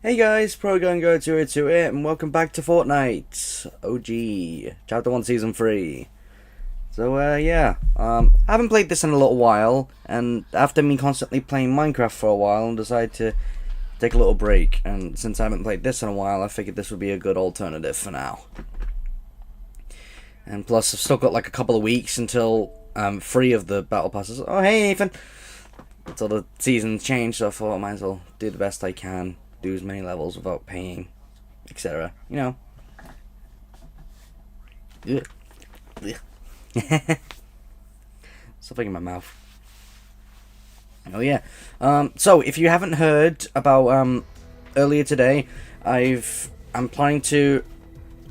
Hey guys, ProGaming 2 here, and welcome back to Fortnite OG Chapter 1 Season 3. So, I haven't played this in a little while, and after me constantly playing Minecraft for a while, I decided to take a little break. And since I haven't played this in a while, I figured this would be a good alternative for now. And plus, I've still got like a couple of weeks until free of the battle passes. Oh, hey, Ethan! Until the seasons change, so I thought I might as well do the best I can. Do as many levels without paying, etc. You know. Something in my mouth. Oh yeah. So if you haven't heard about earlier today, I'm planning to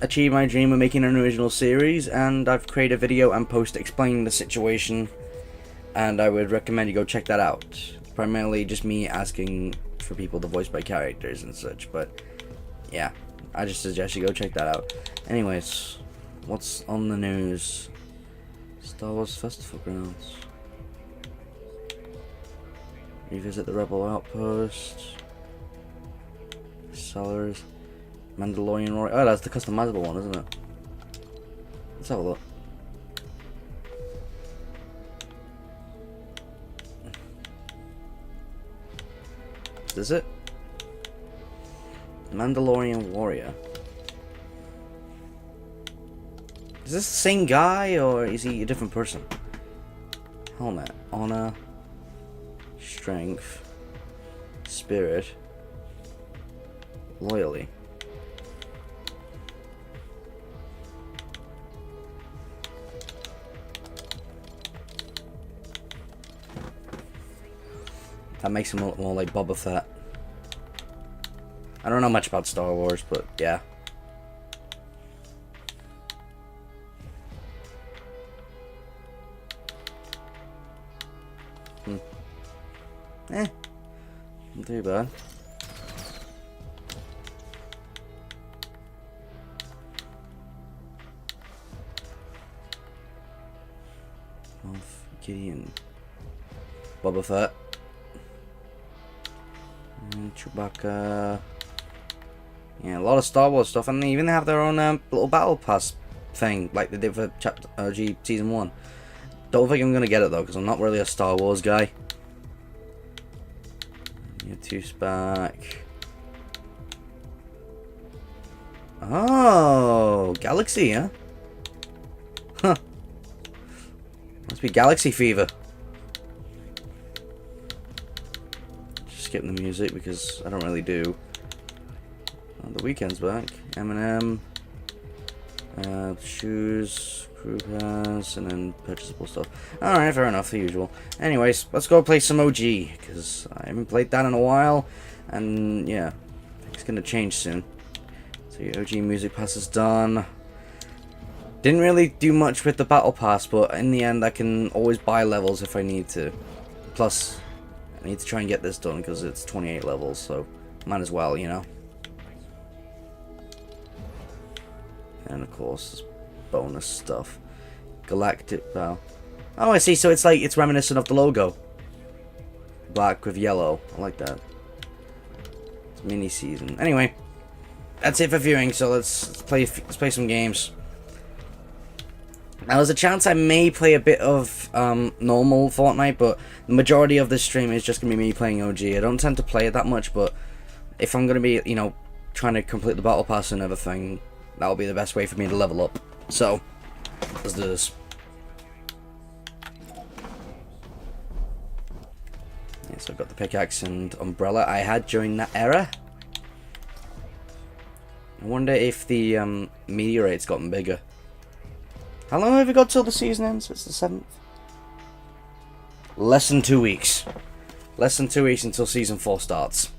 achieve my dream of making an original series, and I've created a video and post explaining the situation, and I would recommend you go check that out. Primarily just me asking for people to voice my characters and such, but yeah, I just suggest you go check that out. Anyways, what's on the news? Star Wars Festival grounds. Revisit the Rebel Outpost. Sellers. Mandalorian Warrior. Oh, that's the customizable one, isn't it? Let's have a look. Is it? Mandalorian Warrior. Is this the same guy, or is he a different person? Helmet. Honor. Strength. Spirit. Loyalty. That makes him look more like Boba Fett. I don't know much about Star Wars, but yeah. Not too bad. Gideon. Boba Fett. Chewbacca. Yeah, a lot of Star Wars stuff, and they even have their own little battle pass thing, like they did for Chapter Season 1. Don't think I'm gonna get it though, because I'm not really a Star Wars guy. Yeah, two back. Oh, Galaxy, huh? Huh. Must be Galaxy Fever. Skip the music because I don't really do. The Weekend's back. Eminem. Shoes, crew pass, and then purchasable stuff. Alright, fair enough, the usual. Anyways, let's go play some OG, because I haven't played that in a while, and yeah, I think it's gonna change soon. So your OG music pass is done. Didn't really do much with the battle pass, but in the end I can always buy levels if I need to. Plus, I need to try and get this done because it's 28 levels, so might as well, you know. And of course, bonus stuff. Galactic Bow. Oh, I see. So it's like it's reminiscent of the logo. Black with yellow. I like that. It's mini season. Anyway, that's it for viewing. So let's play some games. Now, there's a chance I may play a bit of normal Fortnite, but the majority of this stream is just gonna be me playing OG. I don't tend to play it that much, but if I'm gonna be, you know, trying to complete the battle pass and everything, that'll be the best way for me to level up. So, let's do this. Yeah, so I've got the pickaxe and umbrella I had during that era. I wonder if the meteorite's gotten bigger. How long have we got till the season ends? It's the 7th. Less than 2 weeks. Less than 2 weeks until season 4 starts.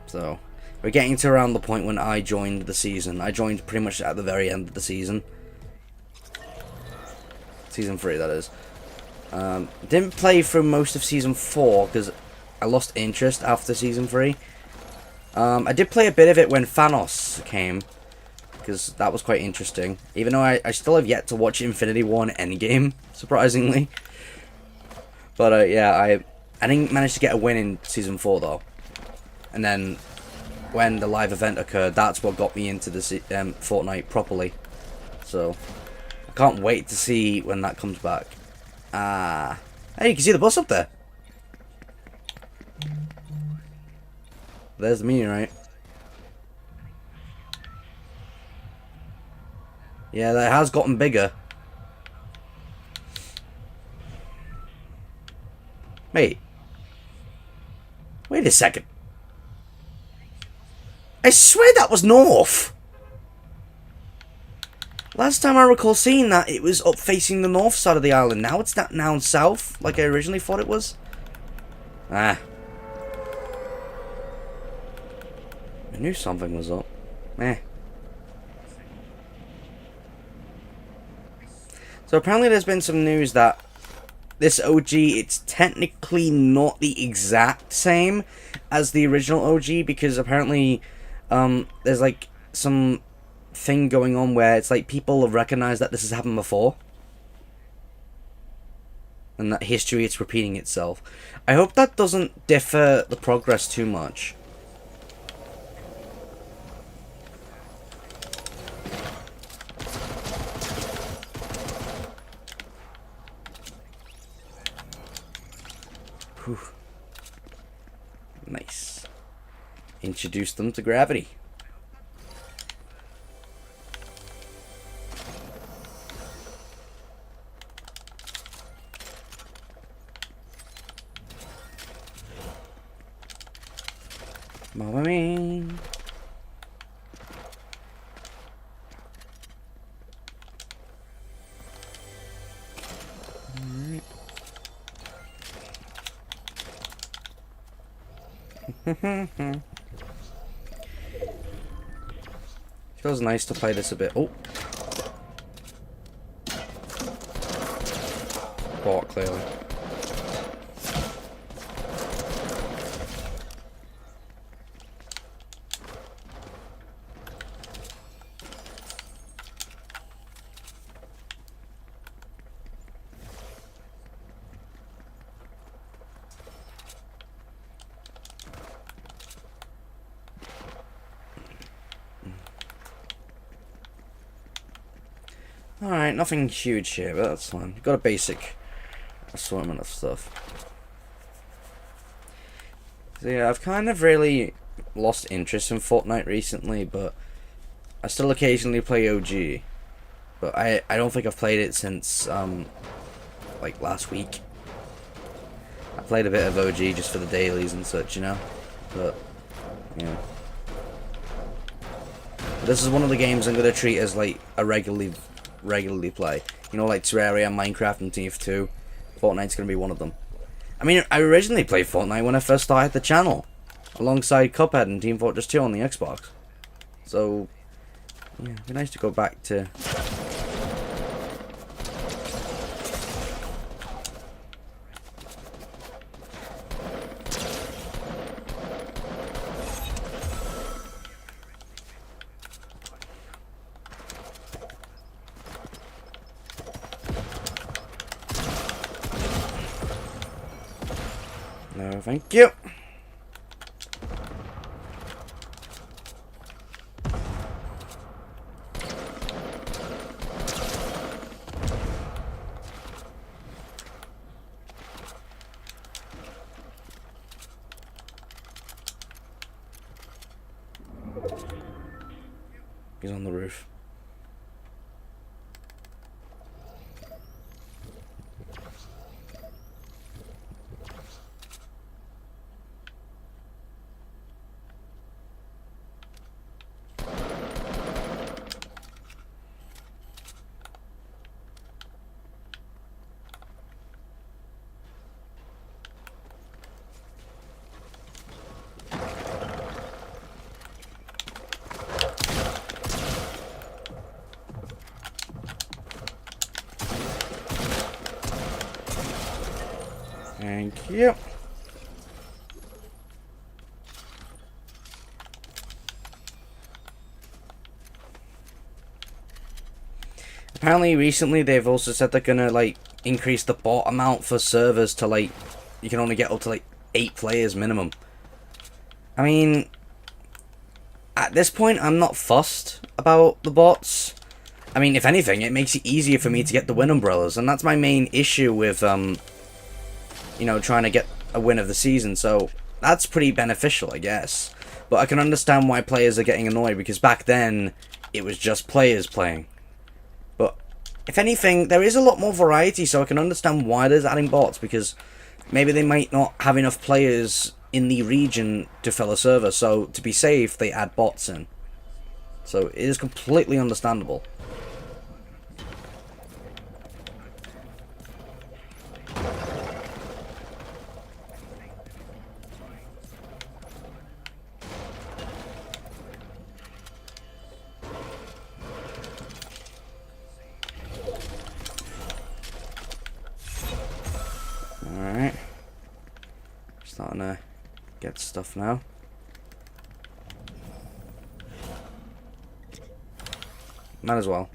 So, we're getting to around the point when I joined the season. I joined pretty much at the very end of the season. Season 3, that is. Didn't play through most of season 4 because I lost interest after season 3. I did play a bit of it when Thanos came, because that was quite interesting. Even though I still have yet to watch Infinity War and Endgame, surprisingly. But yeah, I didn't manage to get a win in Season 4, though. And then, when the live event occurred, that's what got me into the Fortnite properly. So, I can't wait to see when that comes back. Hey, you can see the bus up there. There's the meteorite. Yeah, that has gotten bigger. Wait a second. I swear that was north. Last time I recall seeing that, it was up facing the north side of the island. Now it's not now south, like I originally thought it was. I knew something was up. So apparently there's been some news that this OG, it's technically not the exact same as the original OG, because apparently there's like some thing going on where it's like people have recognized that this has happened before. And that history, it's repeating itself. I hope that doesn't differ the progress too much. Whew. Nice. Introduce them to gravity. Mama me. Feels nice to play this a bit. Oh. Bought, clearly. Alright, nothing huge here, but that's fine. Got a basic assortment of stuff. So yeah, I've kind of really lost interest in Fortnite recently, but I still occasionally play OG. But I don't think I've played it since, like last week. I played a bit of OG just for the dailies and such, you know? But, yeah. This is one of the games I'm going to treat as like a regularly play. You know, like Terraria, Minecraft, and TF2. Fortnite's going to be one of them. I mean, I originally played Fortnite when I first started the channel, alongside Cuphead and Team Fortress 2 on the Xbox. So, yeah, it'd be nice to go back to... No, thank you. He's on the roof. Thank you. Apparently recently they've also said they're gonna like increase the bot amount for servers to like you can only get up to like 8 players minimum. I mean, at this point, I'm not fussed about the bots. I mean, if anything, it makes it easier for me to get the win umbrellas, and that's my main issue with, you know, trying to get a win of the season, so that's pretty beneficial, I guess. But I can understand why players are getting annoyed, because back then, it was just players playing. But, if anything, there is a lot more variety, so I can understand why there's adding bots, because maybe they might not have enough players in the region to fill a server, so to be safe, they add bots in. So, it is completely understandable. Alright. Starting to get stuff now. Might as well.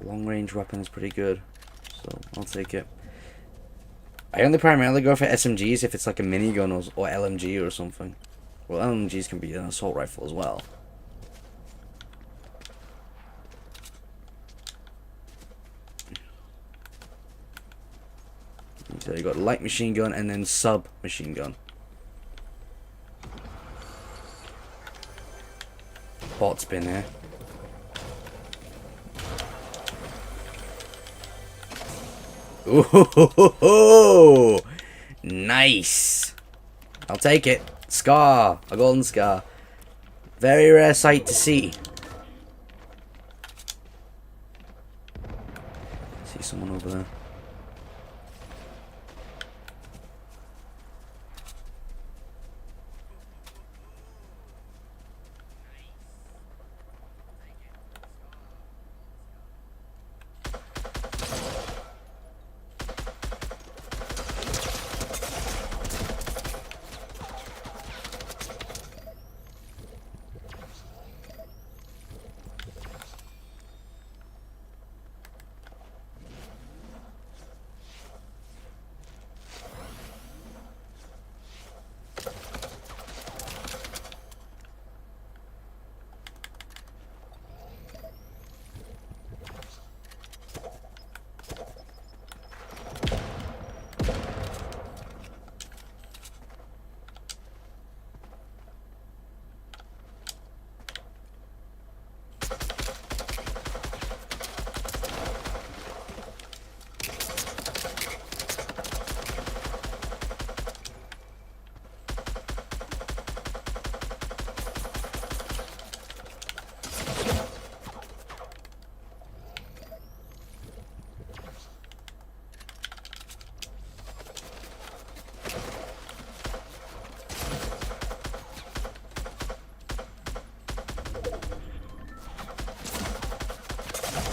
Long range weapon is pretty good, so I'll take it. I only primarily go for SMGs if it's like a minigun or LMG or something. Well, LMGs can be an assault rifle as well. So you got light machine gun and then sub machine gun. Bot spin here. Ooh, nice. I'll take it. Scar, a golden scar. Very rare sight to see. See someone over there.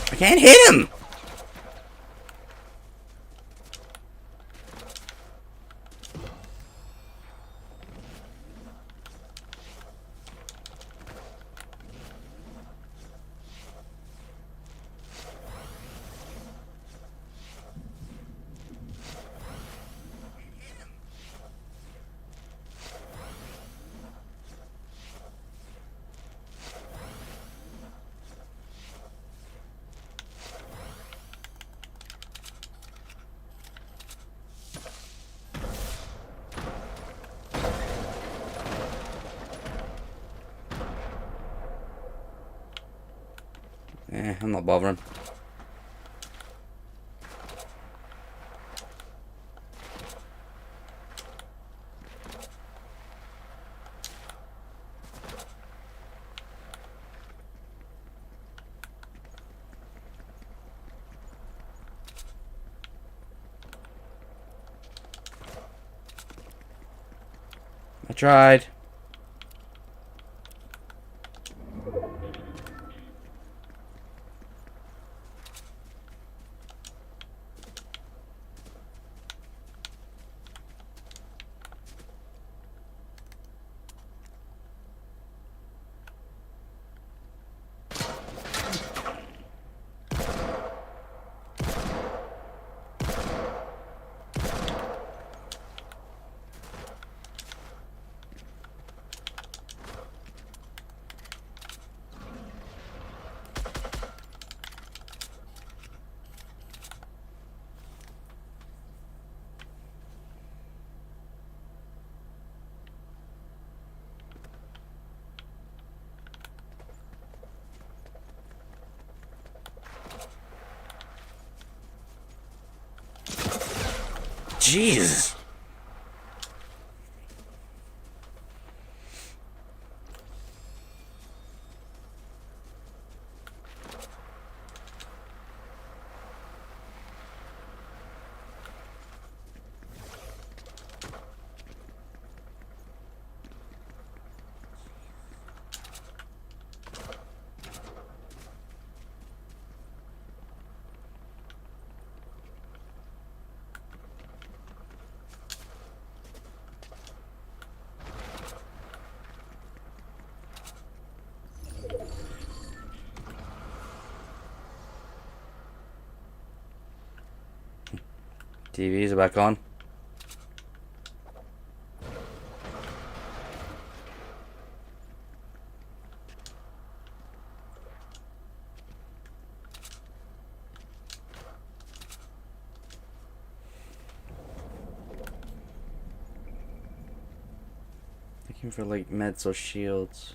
I can't hit him! I'm not bothering. I tried. Jesus. TVs are back on. Looking for like meds or shields.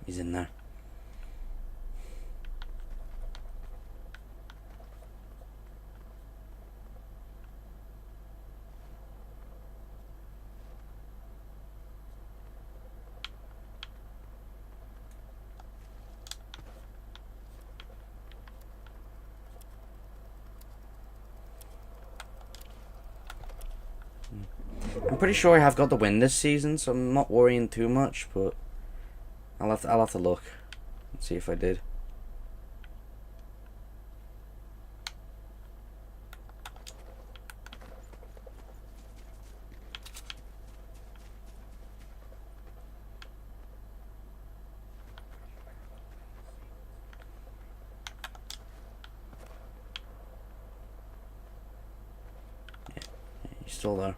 He's in there. I'm pretty sure I have got the win this season, so I'm not worrying too much, but I'll have to look and see if I did. Yeah, he's still there.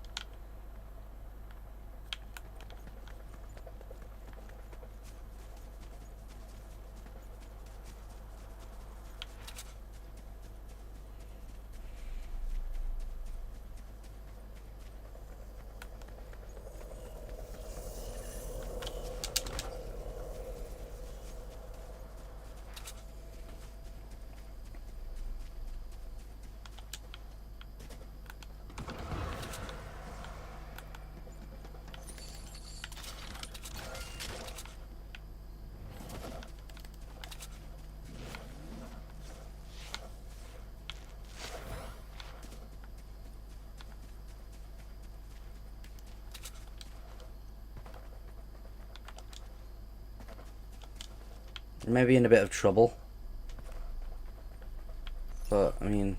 Maybe in a bit of trouble, but I mean,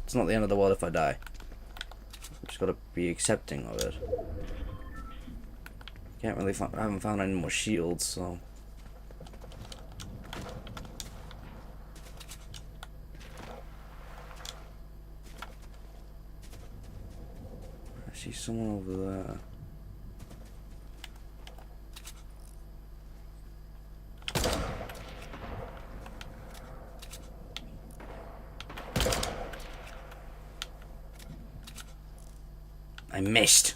it's not the end of the world if I die. I've just got to be accepting of it. Can't really I haven't found any more shields, so. I see someone over there. I missed.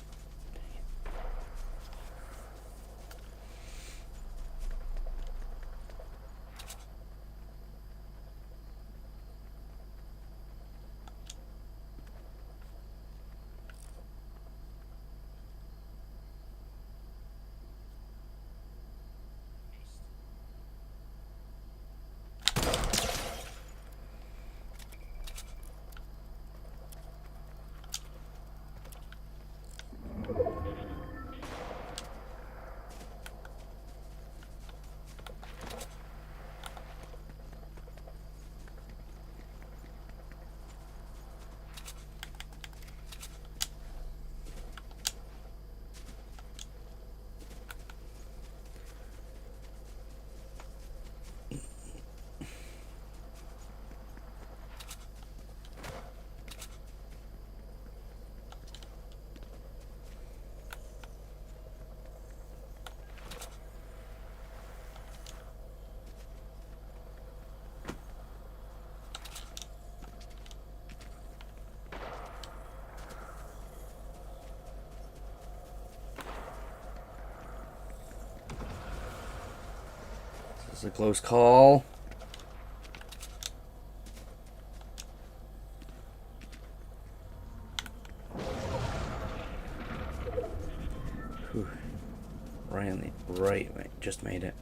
This is a close call. Whew. Right on the right, just made it.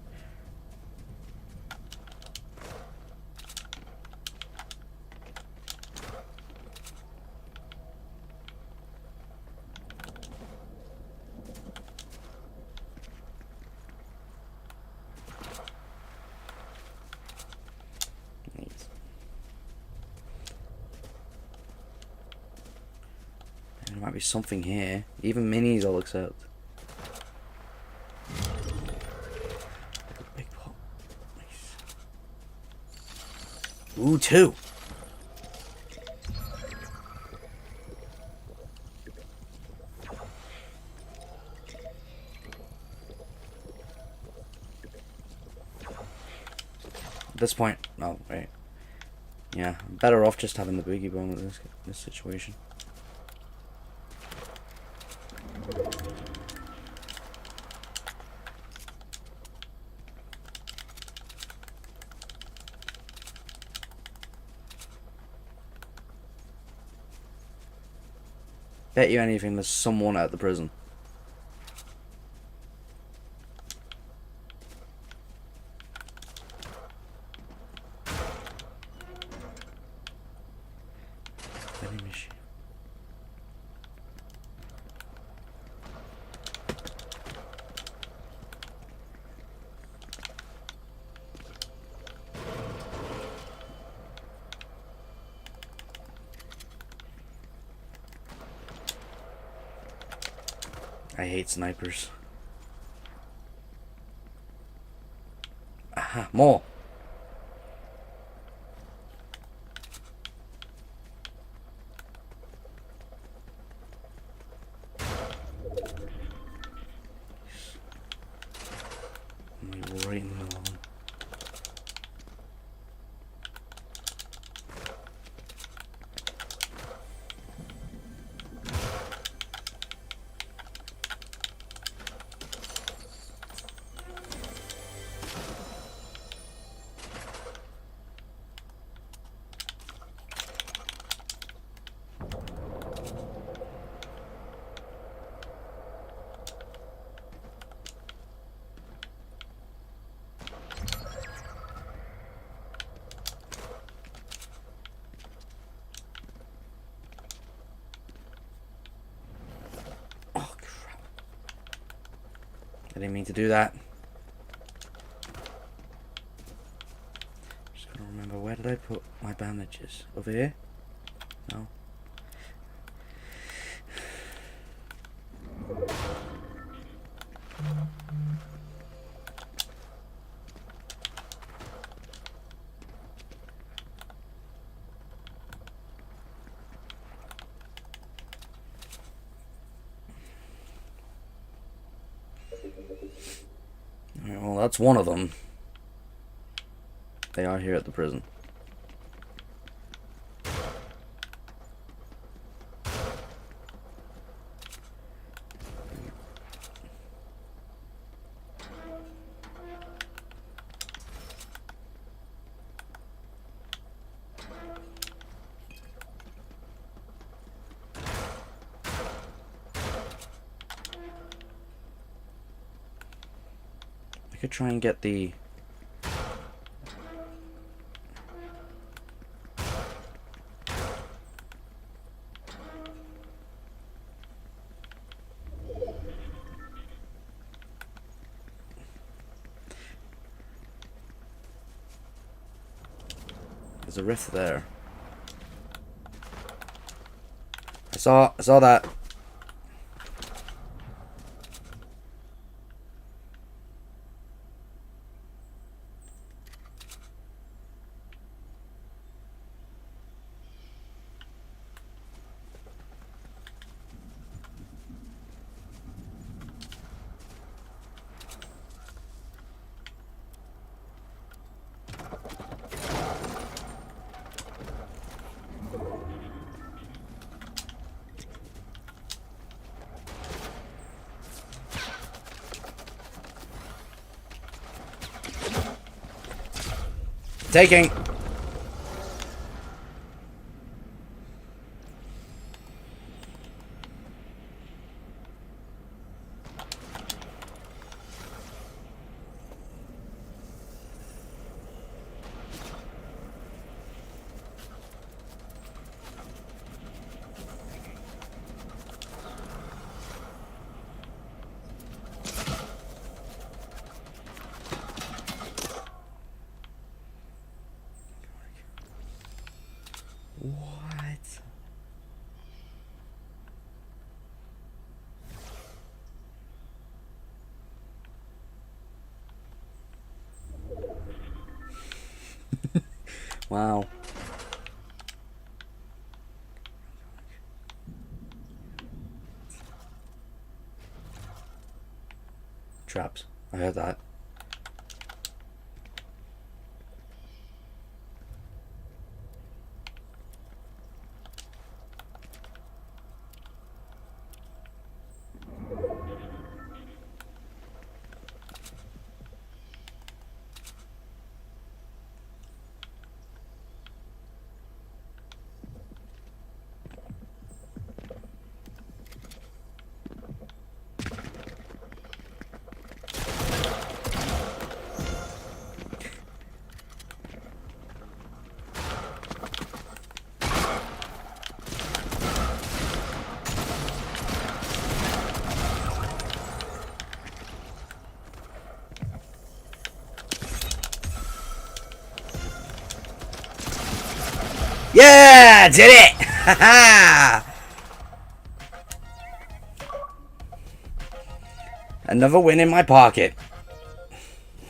There might be something here. Even minis I'll accept. Big pot. Nice. Ooh, 2. At this point, oh wait, yeah, I'm better off just having the boogie bomb in this situation. Bet you anything there's someone at the prison. Vending machine. I hate snipers. Aha, more. Right in the middle of them. I didn't mean to do that. Just gotta remember, where did I put my bandages? Over here? No. Alright, well, that's one of them. They are here at the prison. I could try and get the... There's a rift there. I saw that. Taking. What? Wow. Traps. I heard that. Yeah, did it! Haha! Another win in my pocket.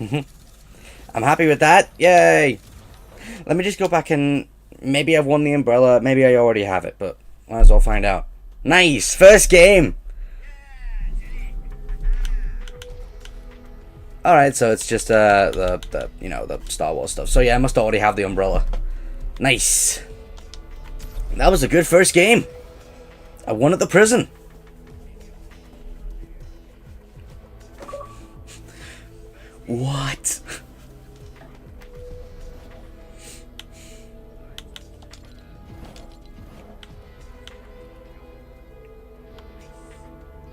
I'm happy with that. Yay! Let me just go back and maybe I've won the umbrella. Maybe I already have it, but might as well find out. Nice! First game! Alright, so it's just the you know, the Star Wars stuff. So yeah, I must already have the umbrella. Nice. That was a good first game. I won at the prison. What?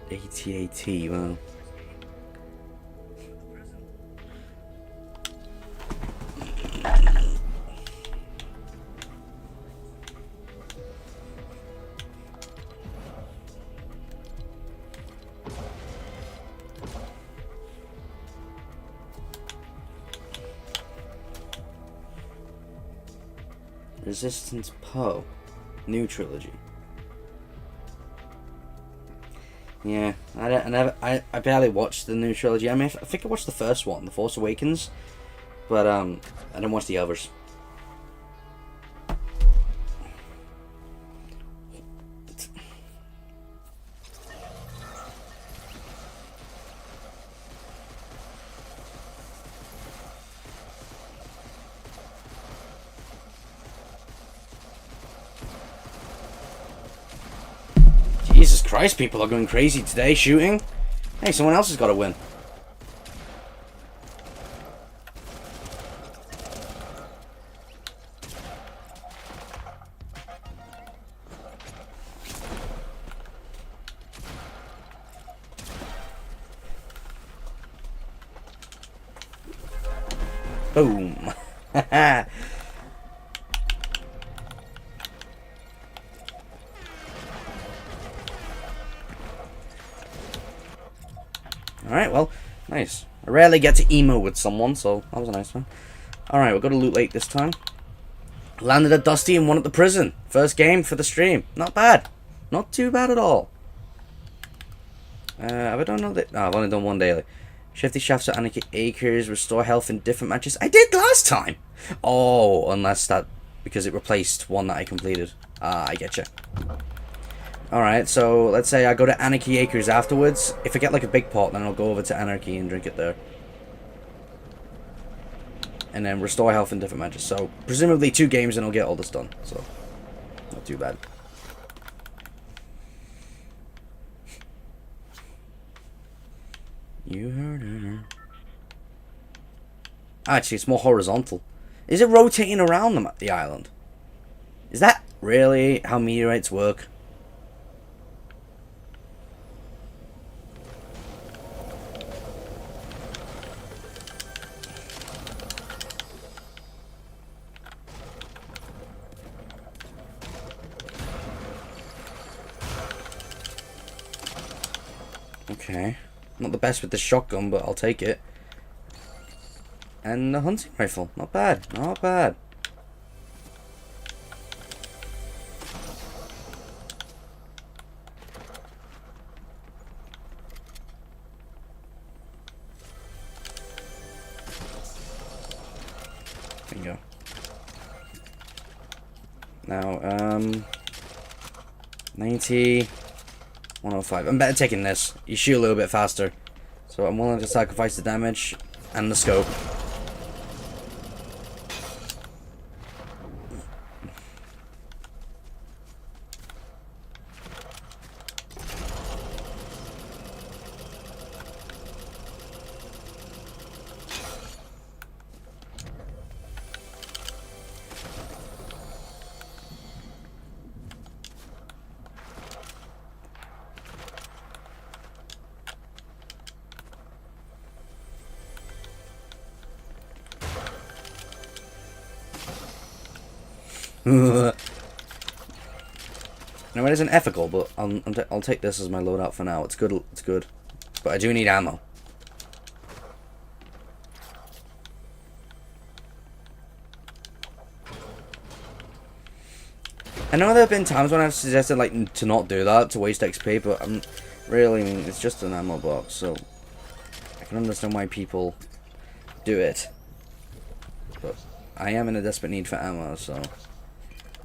AT-AT, well. Resistance Poe. New trilogy. Yeah, I barely watched the new trilogy. I mean, I think I watched the first one, The Force Awakens, but I didn't watch the others. Jesus Christ, people are going crazy today shooting. Hey, someone else has got to win. Boom. Alright, well, nice. I rarely get to emo with someone, so that was a nice one. Alright, we've got to loot late this time. Landed at Dusty and won at the prison. First game for the stream. Not bad. Not too bad at all. Have I done all that? No, I've only done one daily. Shift the shafts at Anarchy Acres, restore health in different matches. I did last time! Oh, unless that... because it replaced one that I completed. Ah, I getcha. Alright, so let's say I go to Anarchy Acres afterwards. If I get like a big pot, then I'll go over to Anarchy and drink it there. And then restore health in different matches. So, presumably 2 games and I'll get all this done. So, not too bad. You heard her. Actually, it's more horizontal. Is it rotating around the island? Is that really how meteorites work? Okay. Not the best with the shotgun, but I'll take it. And the hunting rifle. Not bad. Not bad. Bingo. Now, 90... 105. I'm better taking this. You shoot a little bit faster. So I'm willing to sacrifice the damage and the scope. No, it isn't ethical, but I'll take this as my loadout for now. It's good. It's good, but I do need ammo. I know there have been times when I've suggested like to not do that, to waste XP, but I'm really, I mean, it's just an ammo box, so I can understand why people do it. But I am in a desperate need for ammo, so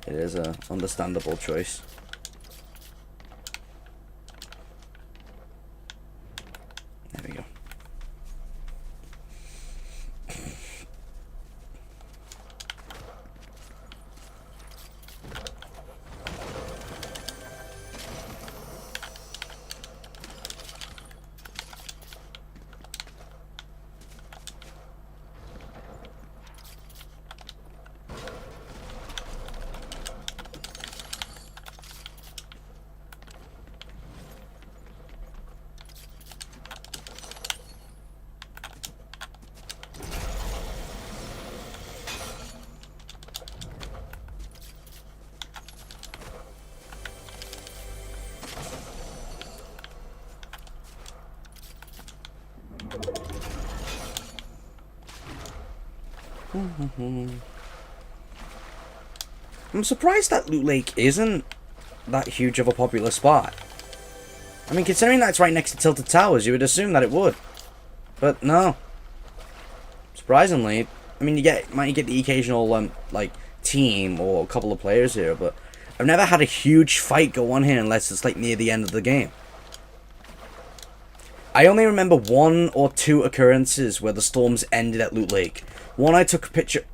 it is a understandable choice. There we go. I'm surprised that Loot Lake isn't that huge of a popular spot. I mean, considering that it's right next to Tilted Towers, you would assume that it would. But no. Surprisingly, I mean, might get the occasional like team or a couple of players here, but I've never had a huge fight go on here unless it's like near the end of the game. I only remember 1 or 2 occurrences where the storms ended at Loot Lake. One, I took a picture.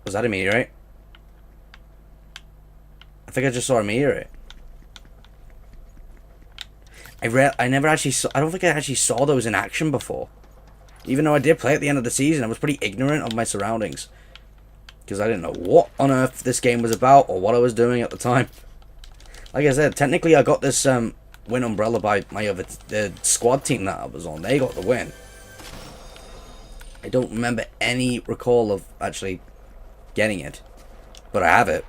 Was that a meteorite? I think I just saw a meteorite. I never actually saw. I don't think I actually saw those in action before. Even though I did play at the end of the season, I was pretty ignorant of my surroundings because I didn't know what on earth this game was about or what I was doing at the time. Like I said, technically I got this win umbrella by the squad team that I was on. They got the win. I don't remember any recall of actually getting it, but I have it.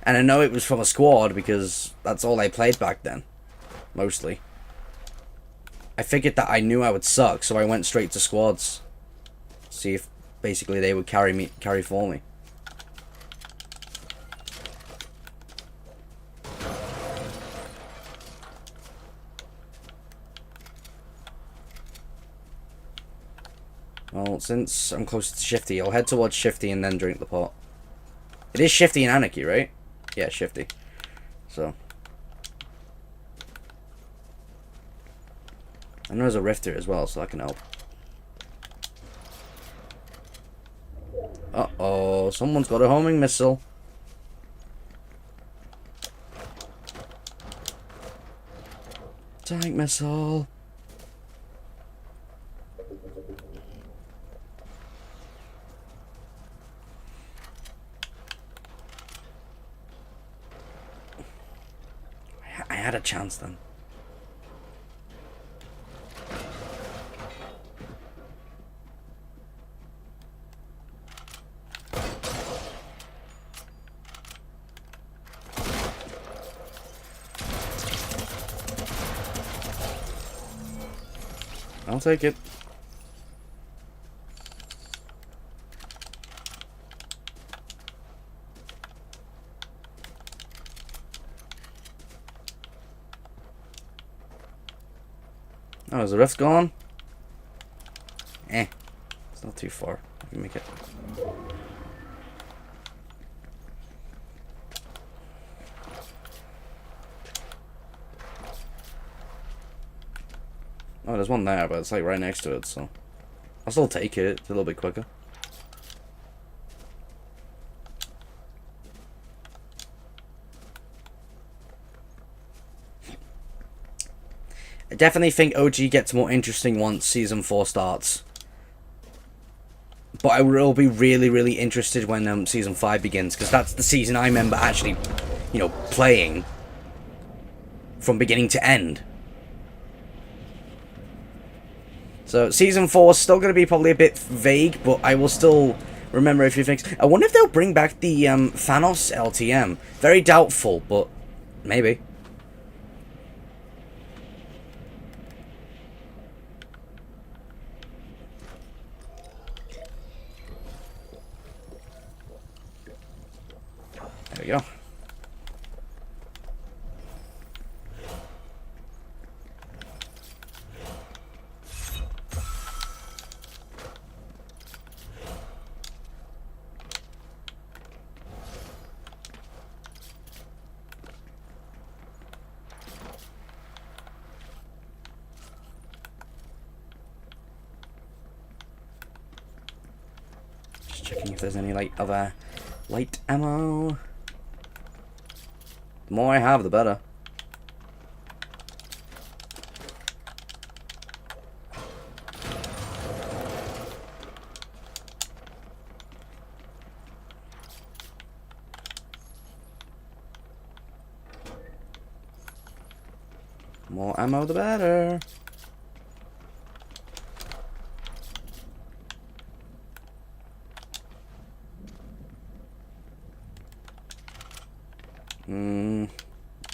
And I know it was from a squad because that's all I played back then, mostly. I figured that I knew I would suck, so I went straight to squads. See if basically they would carry for me. Well, since I'm close to Shifty, I'll head towards Shifty and then drink the pot. It is Shifty and Anarchy, right? Yeah, Shifty. So. I know there's a rift here as well, so that can help. Uh-oh, someone's got a homing missile. Tank missile. had a chance then. I'll take it. Oh, is the rift gone? Eh. It's not too far. I can make it. Oh, there's one there, but it's like right next to it, so I'll still take it. It's a little bit quicker. I definitely think OG gets more interesting once Season 4 starts. But I will be really, really interested when Season 5 begins, because that's the season I remember actually, you know, playing from beginning to end. So Season 4 is still going to be probably a bit vague, but I will still remember a few things. I wonder if they'll bring back the Thanos LTM. Very doubtful, but maybe. There we go. Just checking if there's any like other light ammo. The more I have, the better. More ammo, the better.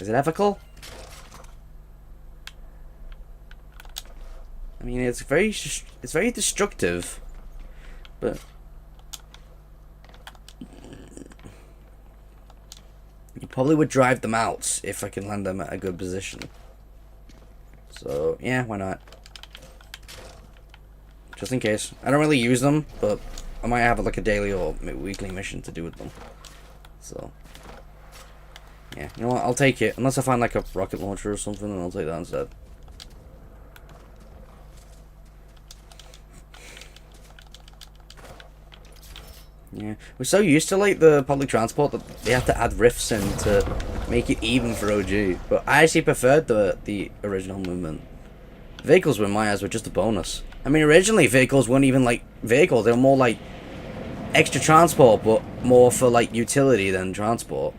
Is it ethical? I mean, it's very destructive, but you probably would drive them out if I can land them at a good position. So yeah, why not? Just in case. I don't really use them, but I might have like a daily or weekly mission to do with them. So yeah, you know what? I'll take it. Unless I find like a rocket launcher or something, then I'll take that instead. Yeah, we're so used to like the public transport that they have to add rifts in to make it even for OG. But I actually preferred the original movement. Vehicles, in my eyes, were just a bonus. I mean, originally vehicles weren't even like vehicles; they were more like extra transport, but more for like utility than transport.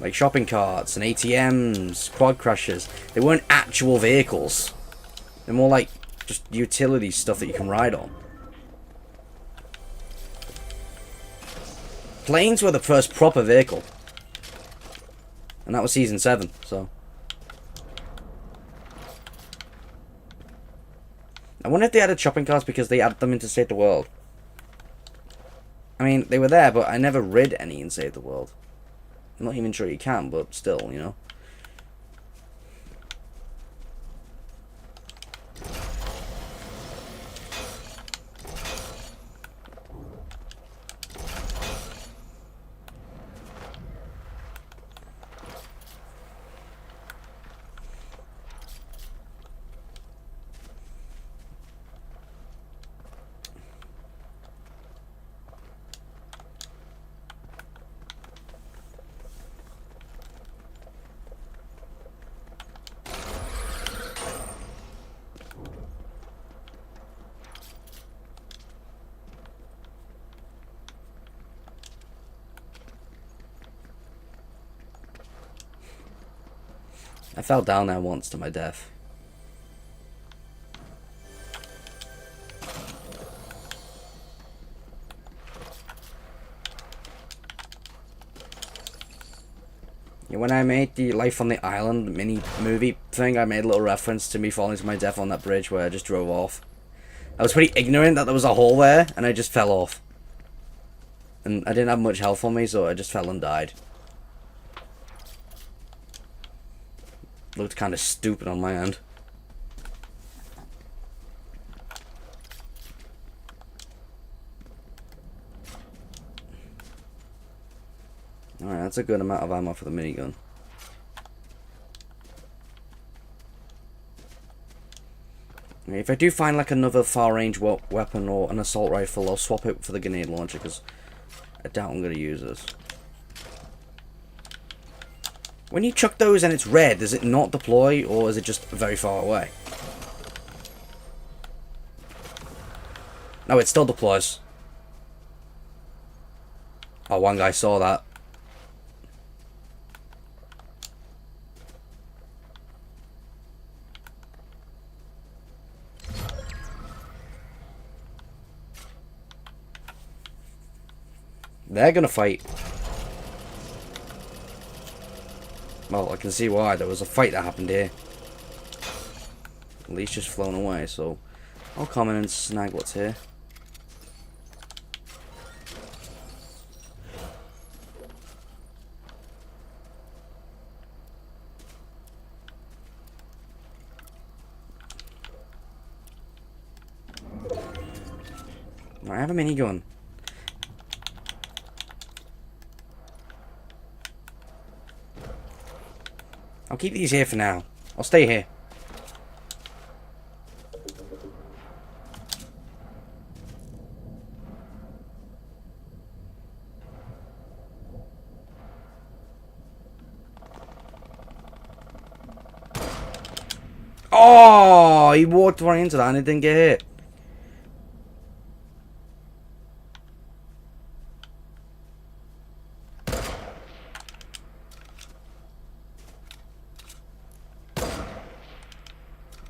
Like shopping carts and ATMs, quad crashers. They weren't actual vehicles. They're more like just utility stuff that you can ride on. Planes were the first proper vehicle. And that was Season 7, so. I wonder if they added shopping carts because they added them into Save the World. I mean, they were there, but I never rid any in Save the World. I'm not even sure you can, but still, you know. I fell down there once to my death. Yeah, when I made the Life on the Island mini movie thing, I made a little reference to me falling to my death on that bridge where I just drove off. I was pretty ignorant that there was a hole there, and I just fell off. And I didn't have much health on me, so I just fell and died. Looked kind of stupid on my end. Alright, that's a good amount of ammo for the minigun. If I do find like another far range weapon or an assault rifle, I'll swap it for the grenade launcher because I doubt I'm going to use this. When you chuck those and it's red, does it not deploy or is it just very far away? No, it still deploys. Oh, one guy saw that. They're gonna fight. Well, I can see why. There was a fight that happened here. At least just flown away, so I'll come in and snag what's here. I have a minigun. I'll keep these here for now. I'll stay here. Oh, he walked right into that and it didn't get hit.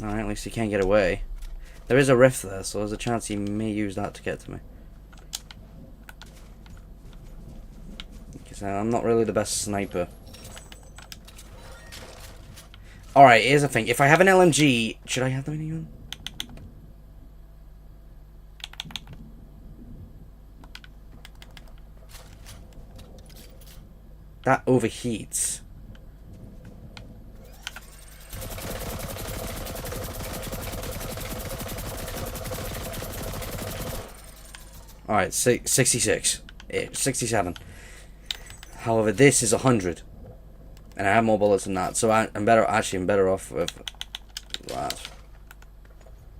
Alright, at least he can't get away. There is a rift there, so there's a chance he may use that to get to me. Because I'm not really the best sniper. Alright, here's the thing. If I have an LMG, should I have the minigun? That overheats. Alright, 66. 67. However, this is 100. And I have more bullets than that, so I'm better off with that.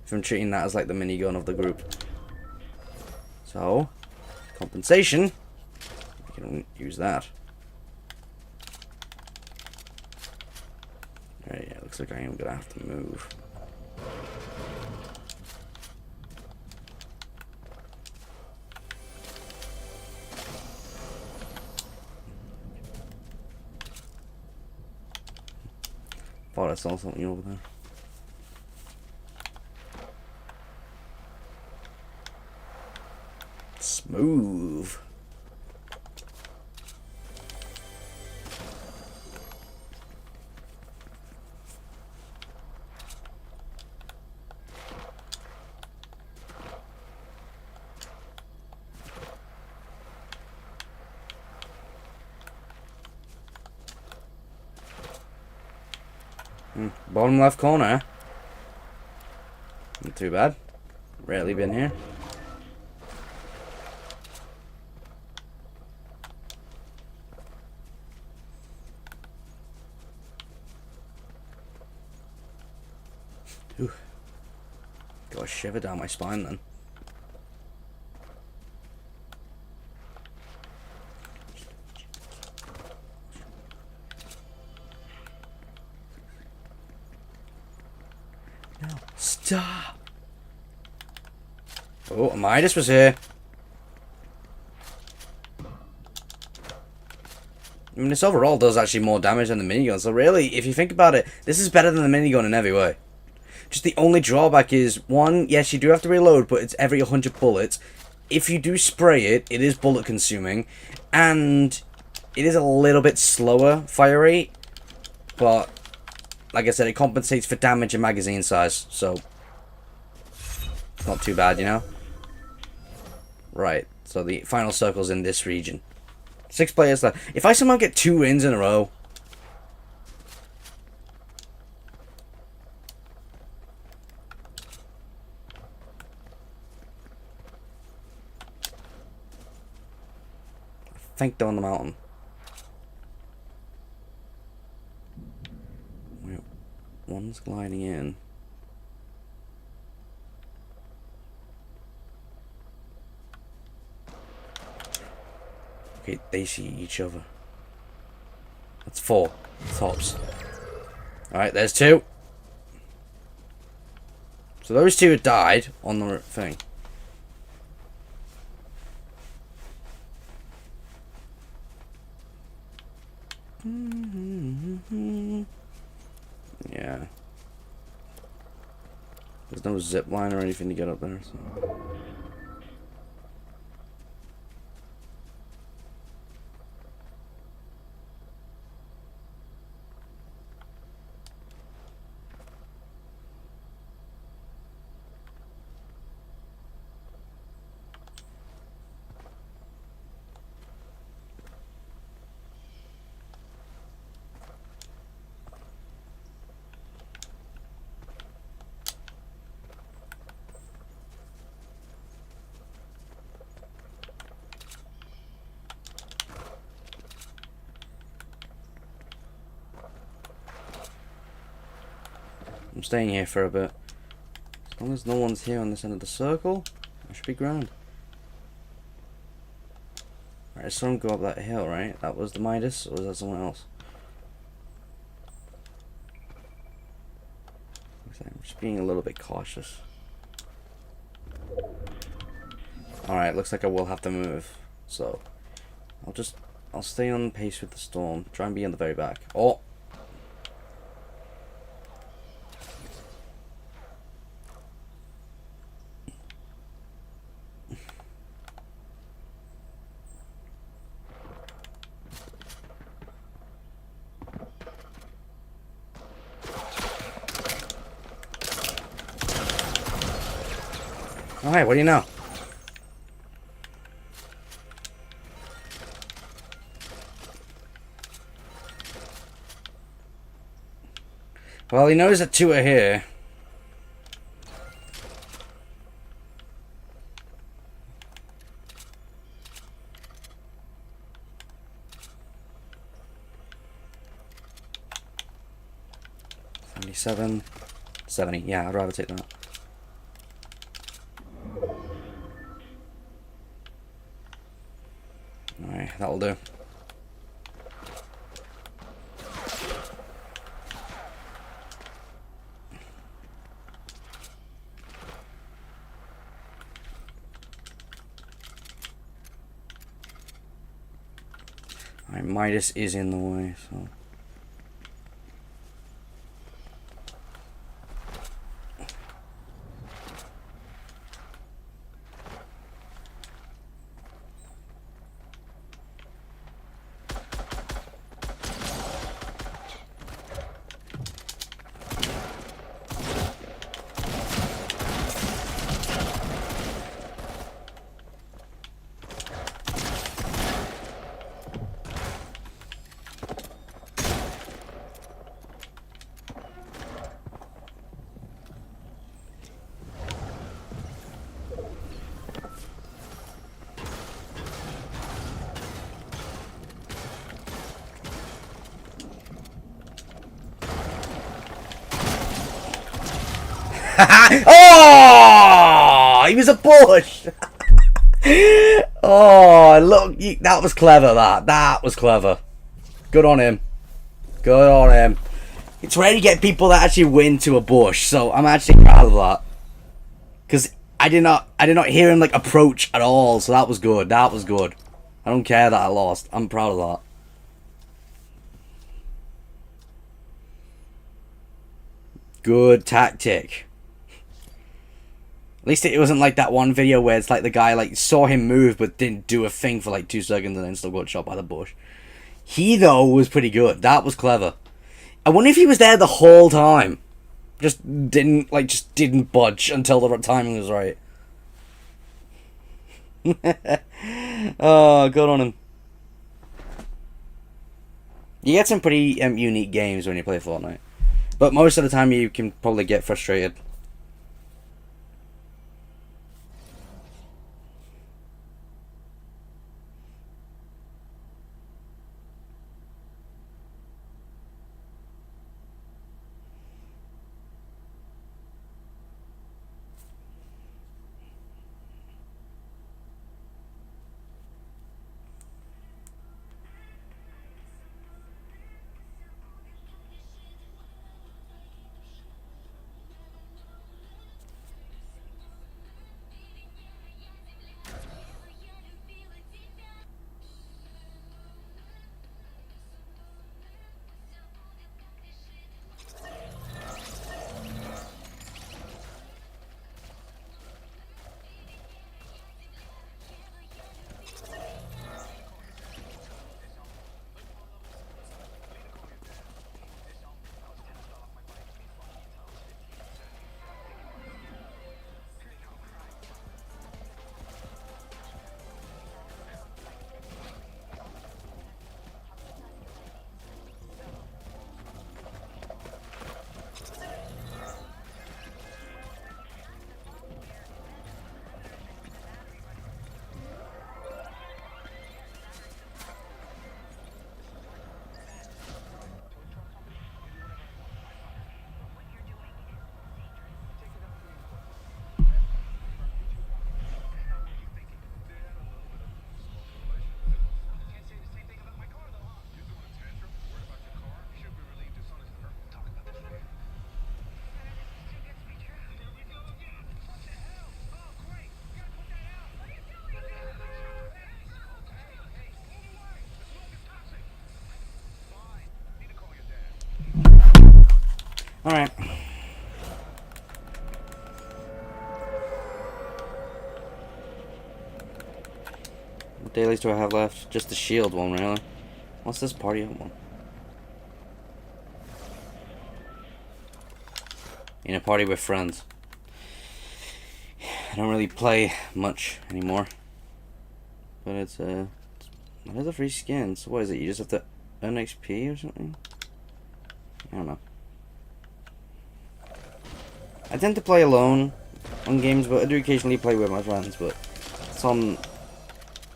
If I'm treating that as like the minigun of the group. So, compensation. I can use that. Alright, yeah, looks like I am gonna have to move. Thought I saw something over there. Smooth. Bottom left corner. Not too bad. Rarely been here. Ooh. Got a shiver down my spine then. No. Stop! Oh, Midas was here. mean, this overall does actually more damage than the minigun, so really, if you think about it, this is better than the minigun in every way. Just the only drawback is, one, yes, you do have to reload, but it's every 100 bullets. If you do spray it, it is bullet consuming, and it is a little bit slower fire rate, but like I said, it compensates for damage and magazine size, so not too bad, you know? Right, so the final circle's in this region. 6 players left. If I somehow get 2 wins in a row, I think they're on the mountain. Wait, one's gliding in. Okay, they see each other. That's 4 tops. Alright, there's 2. So those 2 have died on the thing. Yeah. There's no zip line or anything to get up there, so. I'm staying here for a bit. As long as no one's here on this end of the circle, I should be grand. Right, I saw him go up that hill, right? That was the Midas, or was that someone else? I'm just being a little bit cautious. Alright, looks like I will have to move. So, I'll stay on pace with the storm. Try and be in the very back. Oh! Alright, what do you know? Well, he knows that 2 are here. $77, $70. Yeah, I'd rather take that. Alright, that'll do. Alright, Midas is in the way, so. Oh, he was a bush. Oh, look, that was clever. That was clever. Good on him. Good on him. It's rare to get people that actually win to a bush, so I'm actually proud of that. Because I did not hear him like approach at all, so that was good. That was good. I don't care that I lost. I'm proud of that. good tactic. At least it wasn't like that one video where it's like the guy like saw him move but didn't do a thing for like 2 seconds and then still got shot by the bush. He though was pretty good. That was clever. I wonder if he was there the whole time. Just didn't budge until the timing was right. Oh, good on him. You get some pretty unique games when you play Fortnite. But most of the time you can probably get frustrated. Alright. What dailies do I have left? Just the shield one, really. What's this party one? In a party with friends. I don't really play much anymore. But it's a free skin. So what is it? You just have to earn XP or something? I don't know. I tend to play alone on games, but I do occasionally play with my friends, but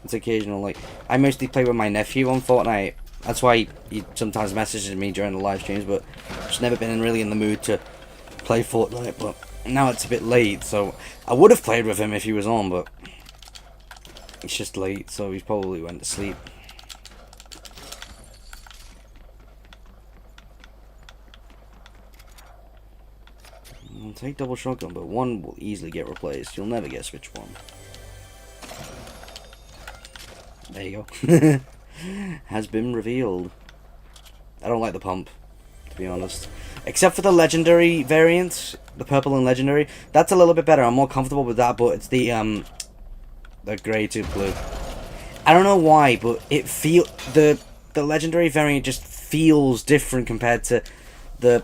it's occasional. Like, I mostly play with my nephew on Fortnite. That's why he sometimes messages me during the live streams, but just never been really in the mood to play Fortnite, but now it's a bit late, so I would have played with him if he was on, but it's just late, so he's probably went to sleep. I'll take double shotgun, but one will easily get replaced. You'll never get switch one. There you go. Has been revealed. I don't like the pump, to be honest. Except for the legendary variant, the purple and legendary. That's a little bit better. I'm more comfortable with that, but it's the grey to blue. I don't know why, but the legendary variant just feels different compared to the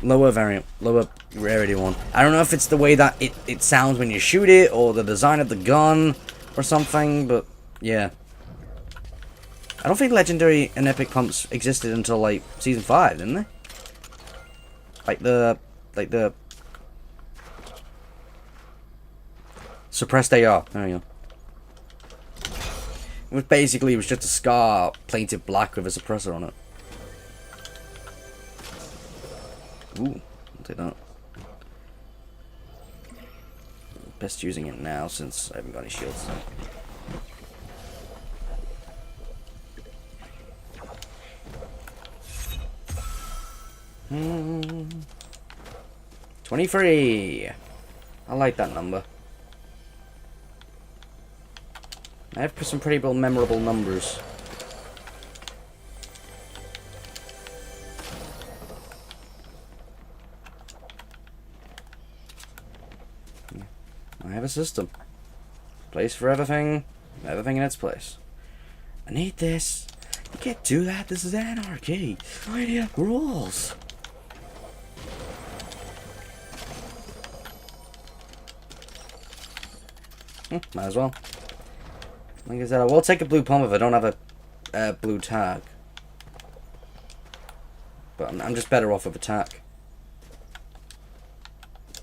lower variant, lower rarity one. I don't know if it's the way that it sounds when you shoot it, or the design of the gun, or something, but yeah. I don't think legendary and epic pumps existed until like season 5, didn't they? Like the suppressed AR. There you go. It was just a scar painted black with a suppressor on it. Ooh, I'll take that. Best using it now since I haven't got any shields. 23. I like that number. I have some pretty memorable numbers. have a system. Place for everything in its place. I need this. You can't do that. This is anarchy. I need rules. Might as well. Like I said, I will take a blue pump if I don't have a blue tag. But I'm just better off with attack.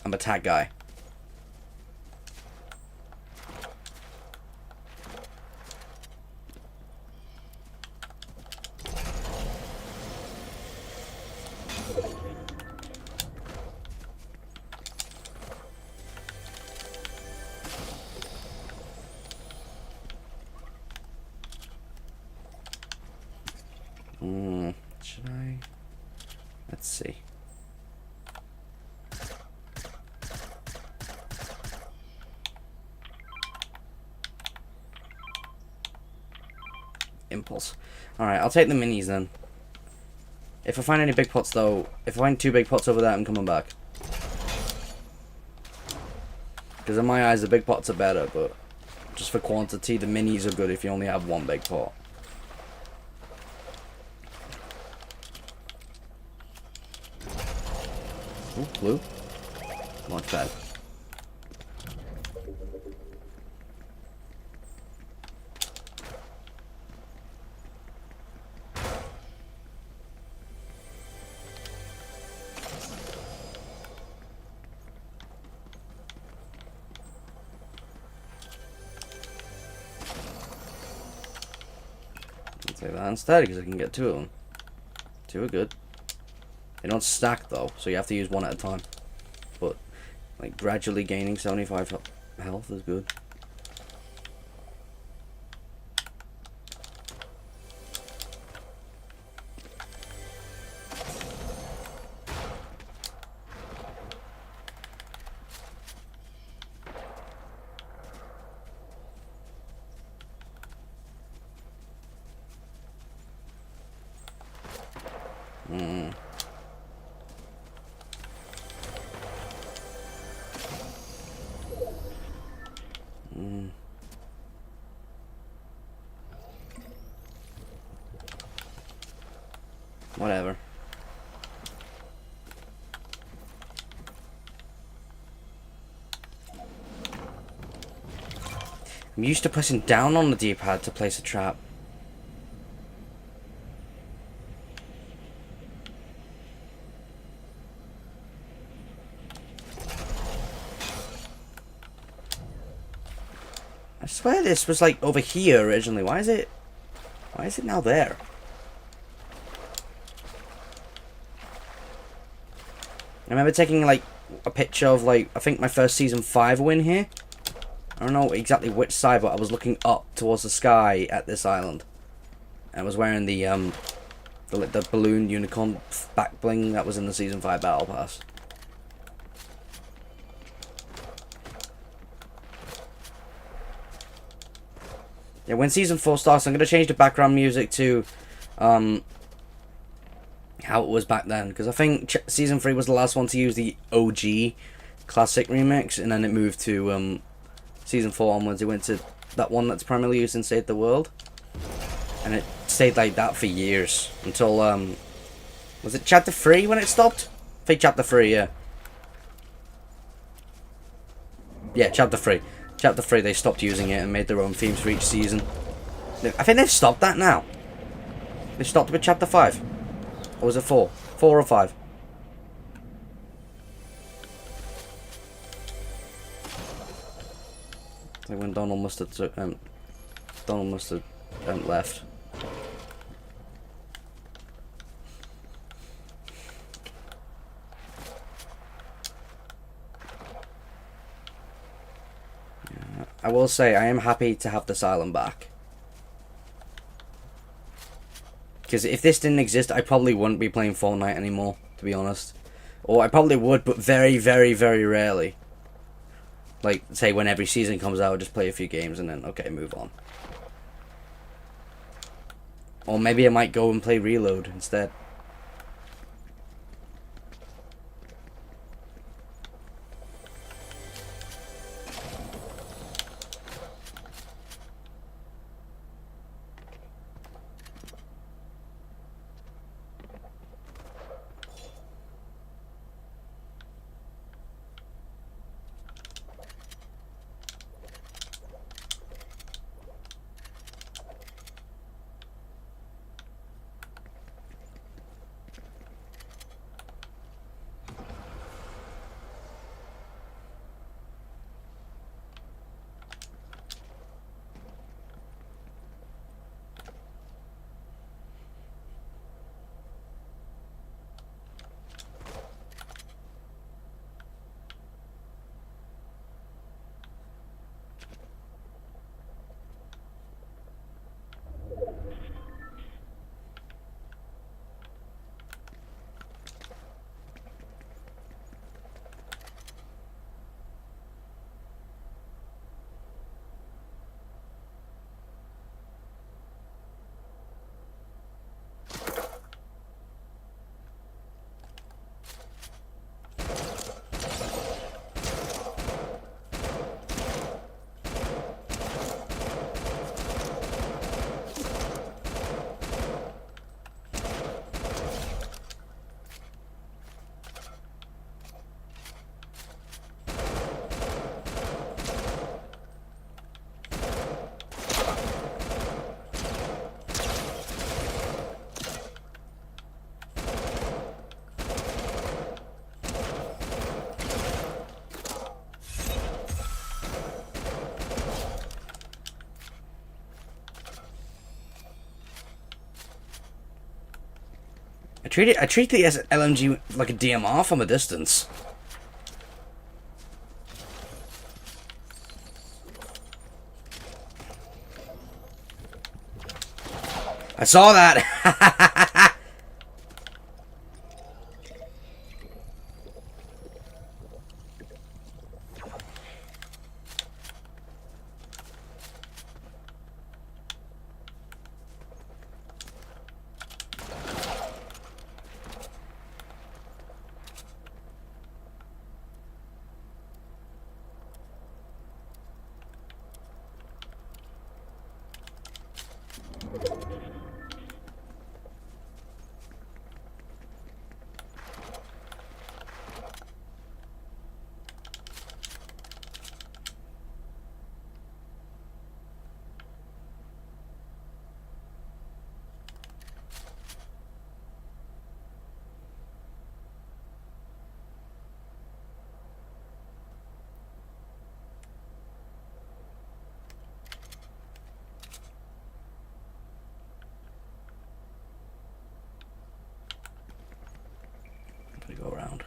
I'm a tag guy. Should I? Let's see. Impulse. Alright, I'll take the minis then. If I find any big pots though, if I find 2 big pots over there, I'm coming back. Because in my eyes the big pots are better, but just for quantity, the minis are good if you only have 1 big pot. Ooh, blue. Launch pad. I'll take that instead because I can get 2 of them. 2 are good. They don't stack though, so you have to use 1 at a time. But like gradually gaining 75 health is good. Whatever. I'm used to pressing down on the D-pad to place a trap. I swear this was like over here originally. Why is it now there? I remember taking like a picture of like I think my first season 5 win here. I don't know exactly which side, but I was looking up towards the sky at this island. And I was wearing the balloon unicorn back bling that was in the season 5 battle pass. Yeah, when season 4 starts, I'm gonna change the background music to how it was back then, because I think season 3 was the last one to use the OG classic remix, and then it moved to season 4 onwards. It went to that one that's primarily used in Save the World, and it stayed like that for years until was it chapter 3 when it stopped? I think chapter 3, yeah. Yeah, chapter 3. Chapter 3 they stopped using it and made their own themes for each season. I think they've stopped that now. They stopped with chapter 5. Or was it 4? 4 or 5? It's like when Donald must have left. Yeah, I will say I am happy to have this island back. Because if this didn't exist, I probably wouldn't be playing Fortnite anymore, to be honest. Or I probably would, but very, very, very rarely. Like, say, when every season comes out, I'll just play a few games and then, okay, move on. Or maybe I might go and play Reload instead. I treat the LMG like a DMR from a distance. I saw that. Go around.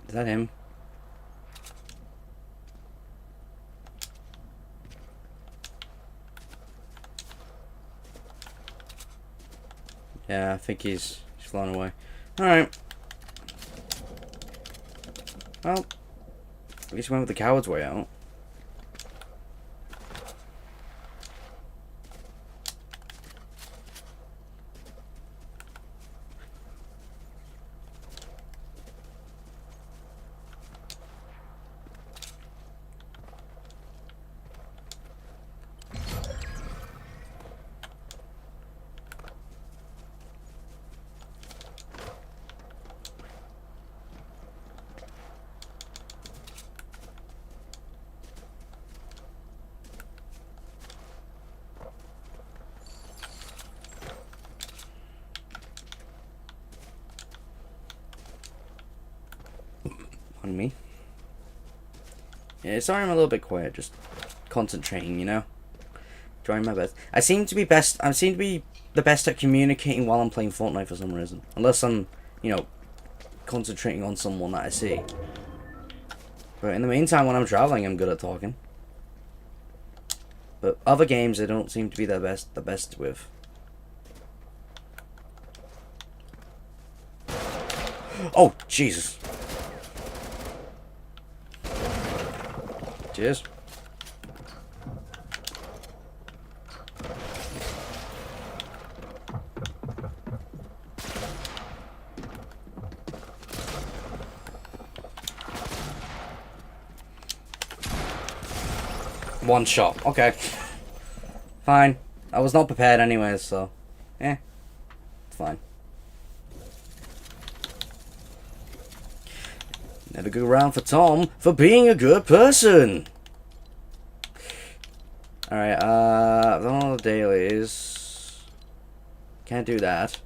Is that him? Yeah, I think he's flown away. Alright. Well, at least we went with the coward's way out. On me. Yeah, sorry I'm a little bit quiet, just concentrating, you know? Trying my best. I seem to be the best at communicating while I'm playing Fortnite for some reason. Unless I'm, you know, concentrating on someone that I see. But in the meantime, when I'm traveling, I'm good at talking. But other games, I don't seem to be the best with. Oh, Jesus. Cheers. One shot. Okay. Fine. I was not prepared anyways, so... it's fine. Never go around for Tom for being a good person. Alright, all the dailies. Can't do that.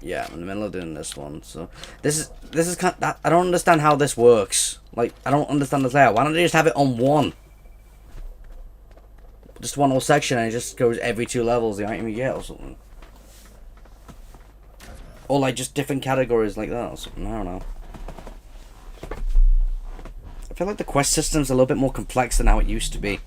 Yeah, I'm in the middle of doing this one, so this is kind of, I don't understand how this works. Like, I don't understand the layout. Why don't they just have it on one? Just one whole section and it just goes every 2 levels the item you get or something. Or like just different categories like that or something, I don't know. feel like the quest system's a little bit more complex than how it used to be.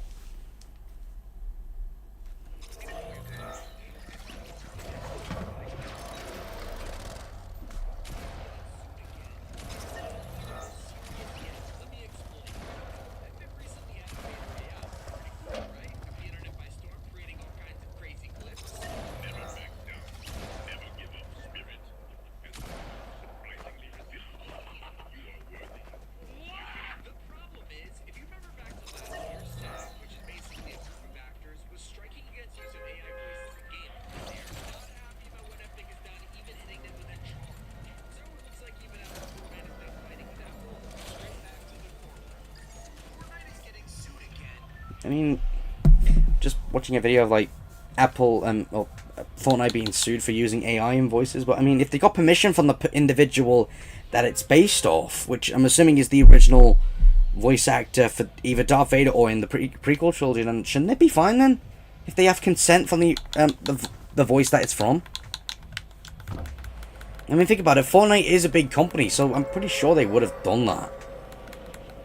I mean, just watching a video of like Apple and Fortnite being sued for using AI in voices, but I mean, if they got permission from the individual that it's based off, which I'm assuming is the original voice actor for either Darth Vader or in the prequel trilogy, then shouldn't it be fine then? If they have consent from the voice that it's from? I mean, think about it. Fortnite is a big company, so I'm pretty sure they would have done that.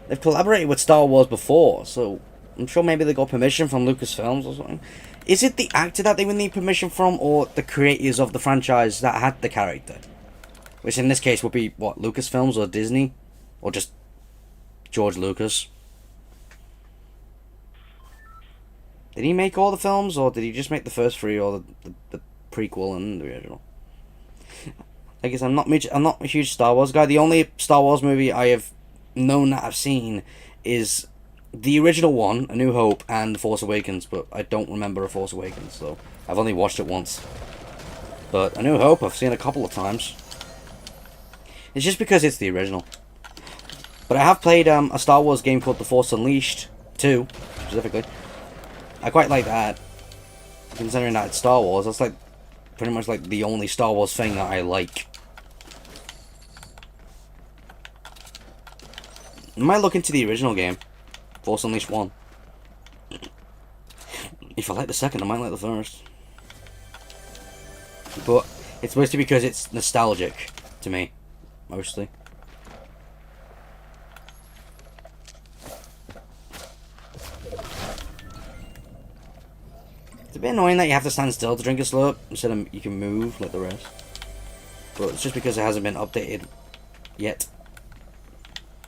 They've collaborated with Star Wars before, so I'm sure maybe they got permission from Lucasfilms or something. Is it the actor that they would need permission from, or the creators of the franchise that had the character? Which in this case would be, what, Lucasfilms or Disney? Or just George Lucas? Did he make all the films, or did he just make the first three, or the prequel and the original? I guess I'm not a huge Star Wars guy. The only Star Wars movie I have known that I've seen is the original one, A New Hope, and The Force Awakens, but I don't remember A Force Awakens, so I've only watched it once. But A New Hope I've seen a couple of times. It's just because it's the original. But I have played a Star Wars game called The Force Unleashed 2, specifically. I quite like that. Considering that it's Star Wars, that's like pretty much like the only Star Wars thing that I like. I might look into the original game, Force Unleashed 1. If I like the second, I might like the first. But it's mostly because it's nostalgic to me, mostly. It's a bit annoying that you have to stand still to drink a slurp instead of you can move like the rest. But it's just because it hasn't been updated yet.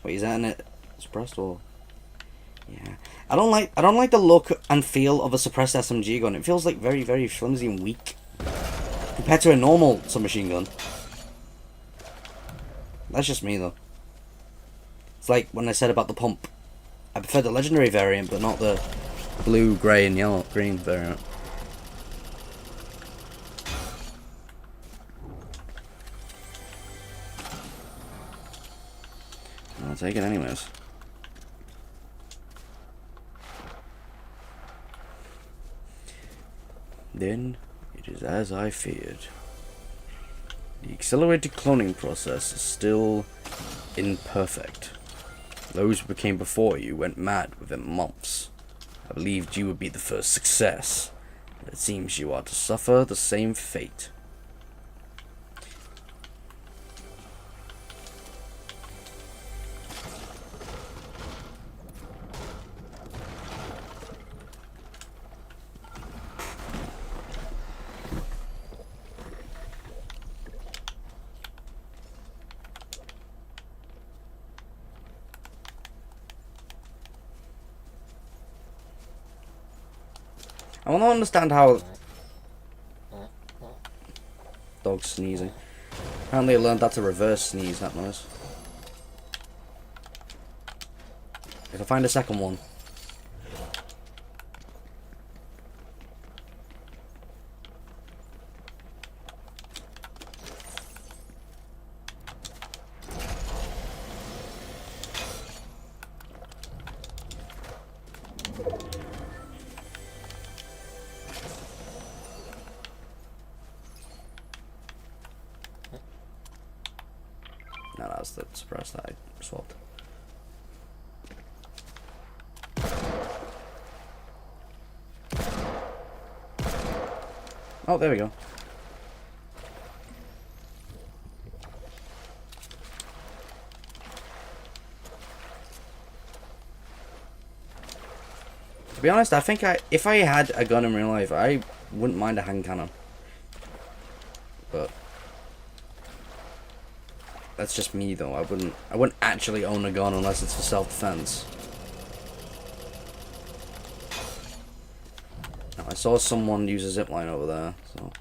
Wait, is that an suppressed or? Yeah, I don't like the look and feel of a suppressed SMG gun. It feels like very, very flimsy and weak compared to a normal submachine gun. That's just me though. It's like when I said about the pump. I prefer the legendary variant, but not the blue, grey, and yellow, green variant. I'll take it anyways. Then, it is as I feared. The accelerated cloning process is still imperfect. Those who came before you went mad within months. I believed you would be the first success, but it seems you are to suffer the same fate. I want to understand how... Dog sneezing. Apparently I learned that to reverse sneeze that noise. If I find a second one. No, that was the suppress that I swapped. Oh, there we go. To be honest, I think if I had a gun in real life, I wouldn't mind a hand cannon. But that's just me, though. I wouldn't actually own a gun unless it's for self-defense. Now, I saw someone use a zipline over there, so.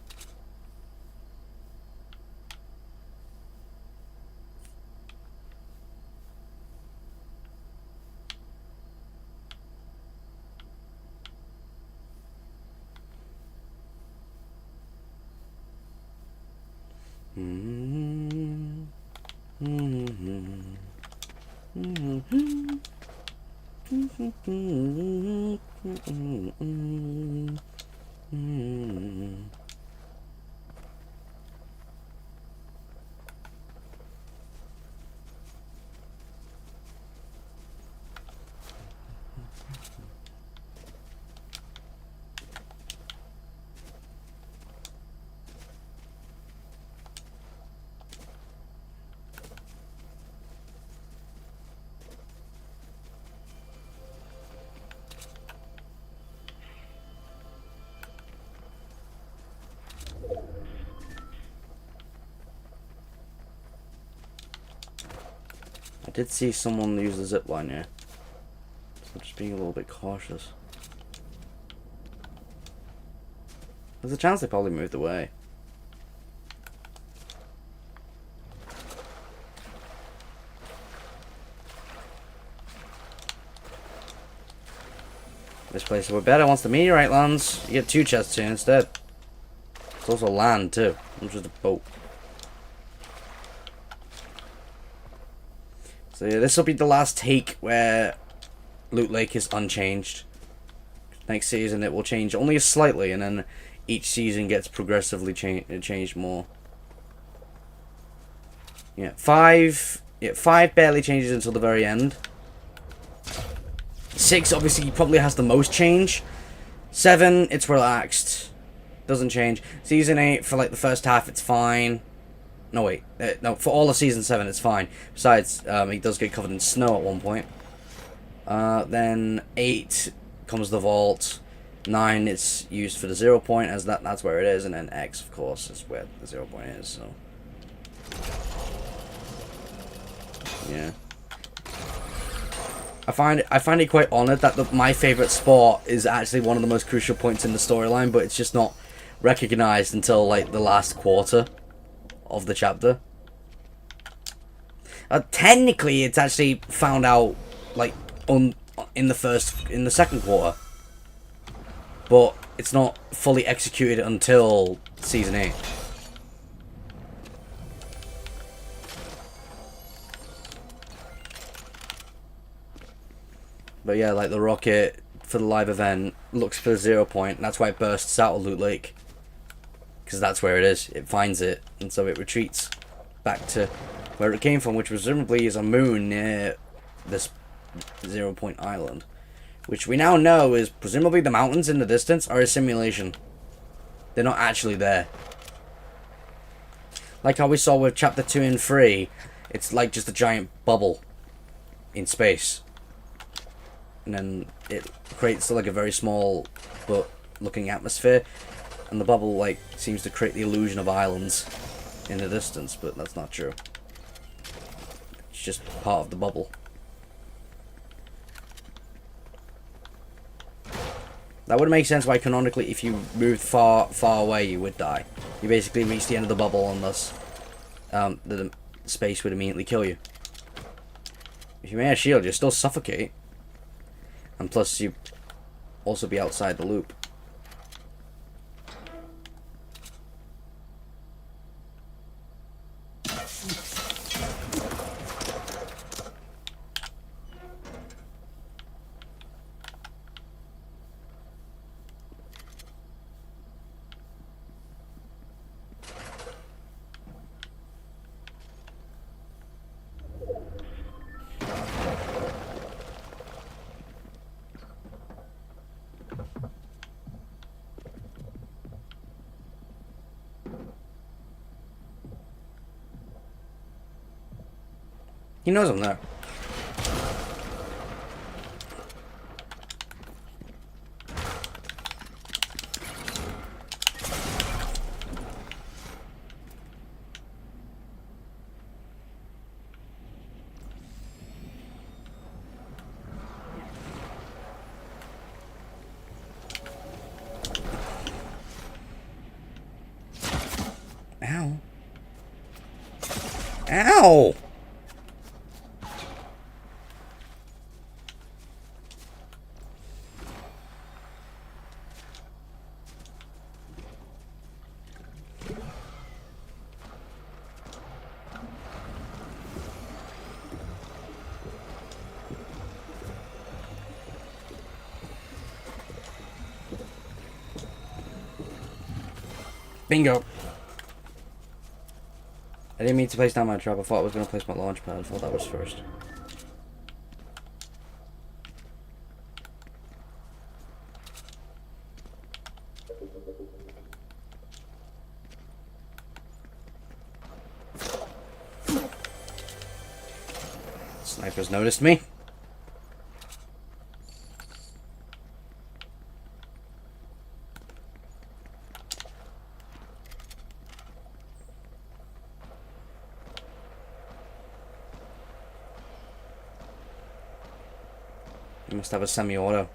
I did see someone use the zipline here, so I'm just being a little bit cautious. There's a chance they probably moved away. This place will be better once the meteorite lands. You get 2 chests here instead. It's also land too, not just a boat. So yeah, this will be the last take where Loot Lake is unchanged. Next season it will change only slightly, and then each season gets progressively changed more. Yeah, 5 barely changes until the very end. 6 obviously probably has the most change. 7, it's relaxed. Doesn't change. Season 8, for like the first half, it's fine. No, wait. No, for all of Season 7, it's fine. Besides, it does get covered in snow at one point. Then 8 comes the vault. 9, it's used for the 0 point, as that's where it is. And then X, of course, is where the 0 point is, so. Yeah. I find it quite honored that my favorite sport is actually one of the most crucial points in the storyline, but it's just not recognized until like the last quarter of the chapter. Technically, it's actually found out like in the second quarter, but it's not fully executed until Season 8. But yeah, like the rocket for the live event looks for the 0 point, and that's why it bursts out of Loot Lake. Because that's where it is. It finds it, and so it retreats back to where it came from, which presumably is a moon near this 0 point island. Which we now know is presumably the mountains in the distance are a simulation. They're not actually there. Like how we saw with Chapter 2 and 3, it's like just a giant bubble in space. And then it creates like a very small but looking atmosphere, and the bubble like seems to create the illusion of islands in the distance, but that's not true. It's just part of the bubble. That would make sense why canonically if you moved far away you would die. You basically reach the end of the bubble and thus the space would immediately kill you. If you made a shield you'd still suffocate. And plus, you also be outside the loop. He knows I'm there. Ow. Ow! Bingo! I didn't mean to place down my trap. I thought I was going to place my launch pad. I thought that was first. Sniper's noticed me. You must have a semi-auto.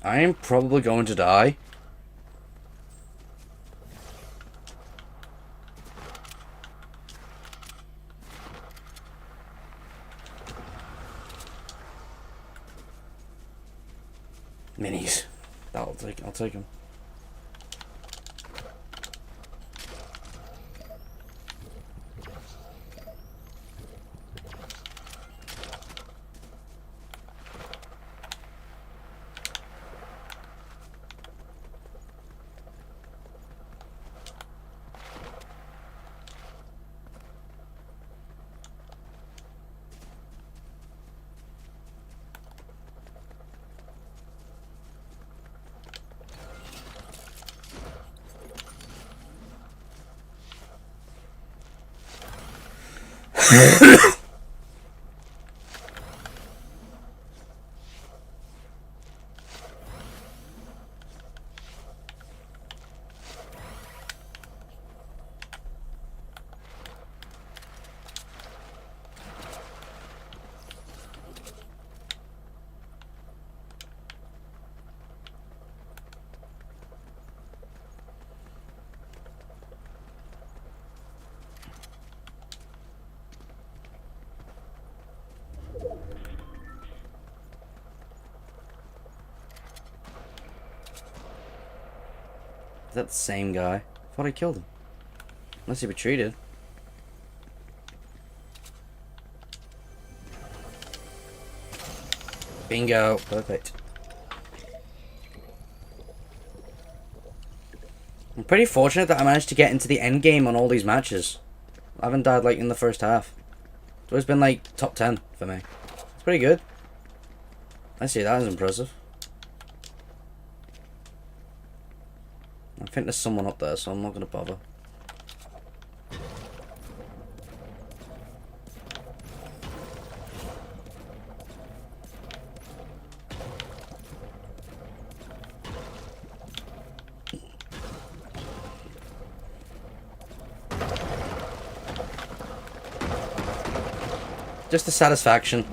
I am probably going to die. Minis. I'll take them. Is that the same guy? I thought I killed him. Unless he retreated. Bingo. Perfect. I'm pretty fortunate that I managed to get into the end game on all these matches. I haven't died like in the first half. It's always been like top 10 for me. It's pretty good. I see, that is impressive. I think there's someone up there, so I'm not going to bother. Just the satisfaction.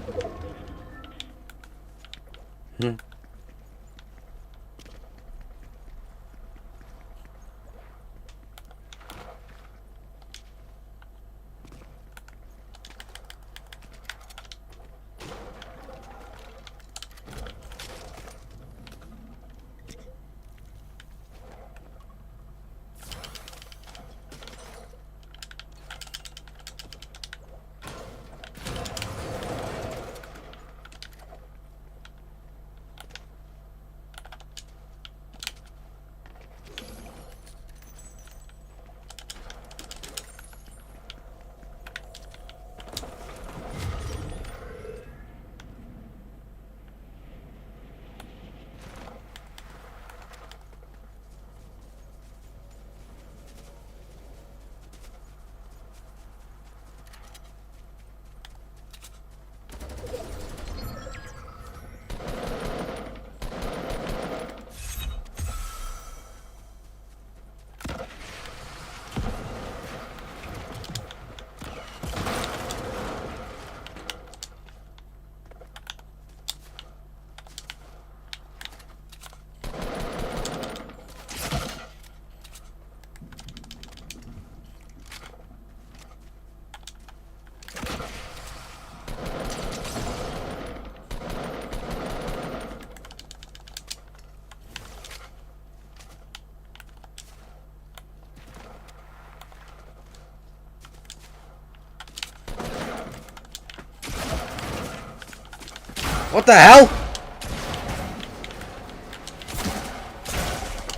What the hell?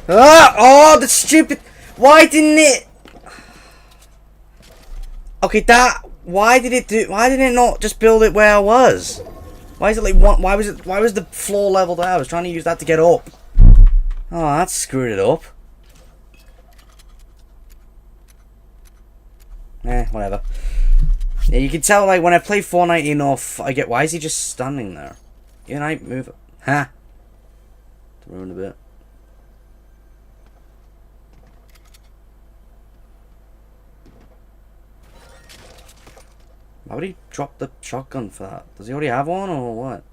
Ah! Oh, the stupid... Why didn't it... Okay, that... Why did it not just build it where I was? Why is it like one... Why was the floor level there? I was trying to use that to get up. Oh, that screwed it up. Whatever. Yeah, you can tell, like, when I play Fortnite enough, I get... Why is he just standing there? Can I move it? Ha! To ruin a bit. Why would he drop the shotgun for that? Does he already have one or what?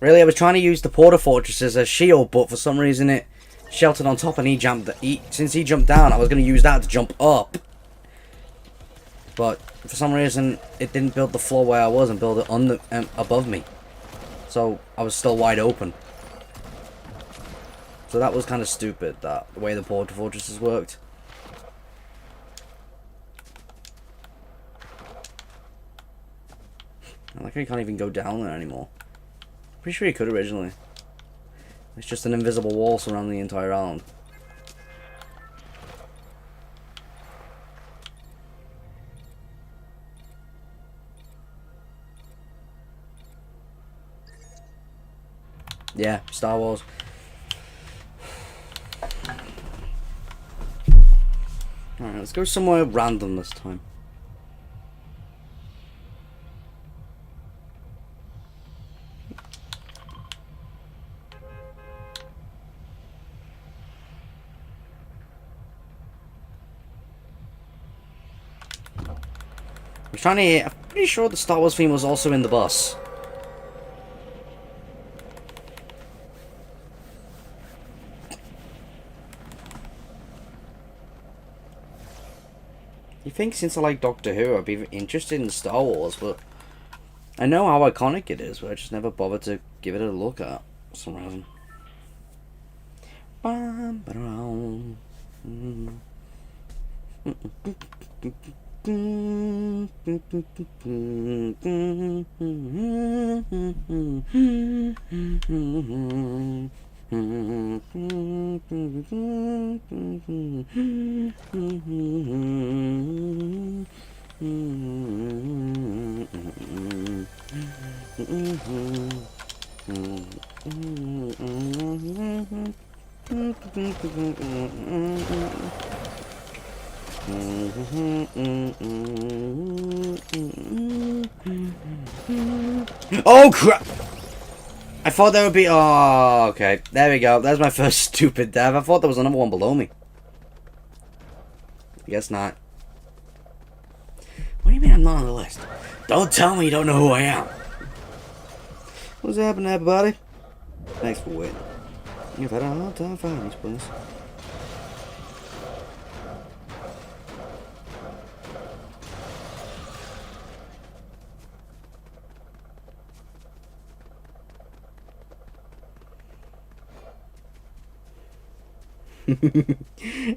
Really, I was trying to use the Porter Fortress as a shield, but for some reason it sheltered on top and he jumped. Since he jumped down, I was going to use that to jump up. But for some reason, it didn't build the floor where I was and build it above me. So I was still wide open. So that was kind of stupid, the way the Porter Fortresses worked. I like how you can't even go down there anymore. Pretty sure you could originally. It's just an invisible wall surrounding the entire island. Yeah, Star Wars. Alright, let's go somewhere random this time. I'm pretty sure the Star Wars theme was also in the bus. You think since I like Doctor Who, I'd be interested in Star Wars, but I know how iconic it is, but I just never bothered to give it a look at for some reason. Oh crap! I thought there would be. Oh, okay. There we go. That's my first stupid death. I thought there was another one below me. I guess not. What do you mean I'm not on the list? Don't tell me you don't know who I am. What's happening, everybody? Thanks for waiting. You've had a hard time finding this place.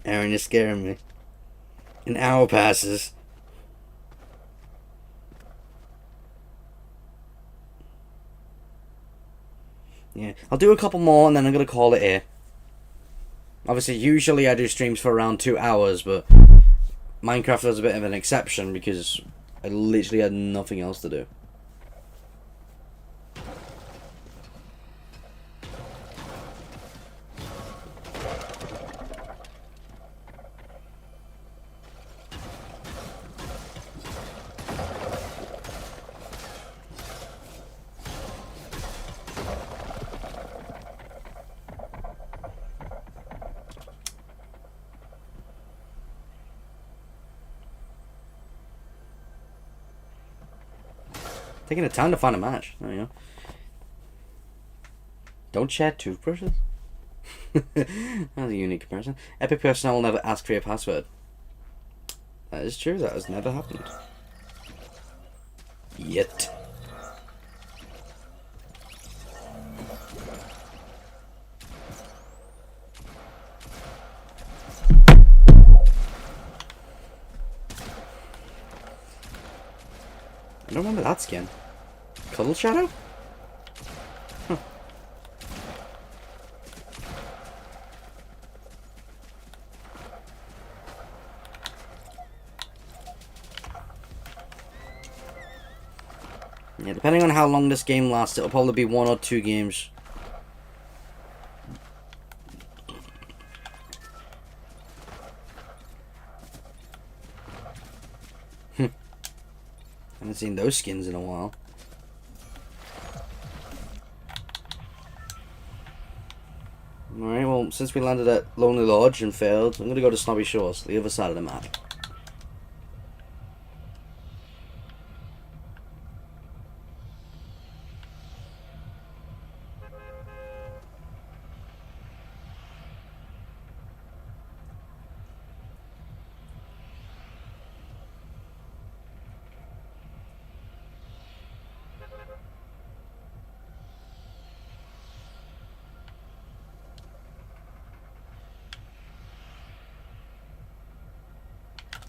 Aaron, you're scaring me. An hour passes. Yeah, I'll do a couple more and then I'm gonna call it here. Obviously, usually I do streams for around 2 hours, but Minecraft was a bit of an exception because I literally had nothing else to do. Taking the time to find a match. There you go. Don't share toothbrushes? That's a unique comparison. Epic personnel will never ask for your password. That is true, that has never happened. Yet. I don't remember that skin. Cuddle Shadow? Huh. Yeah, depending on how long this game lasts, it'll probably be 1 or 2 games. Haven't seen those skins in a while. Alright, well, since we landed at Lonely Lodge and failed, I'm going to go to Snobby Shores, the other side of the map.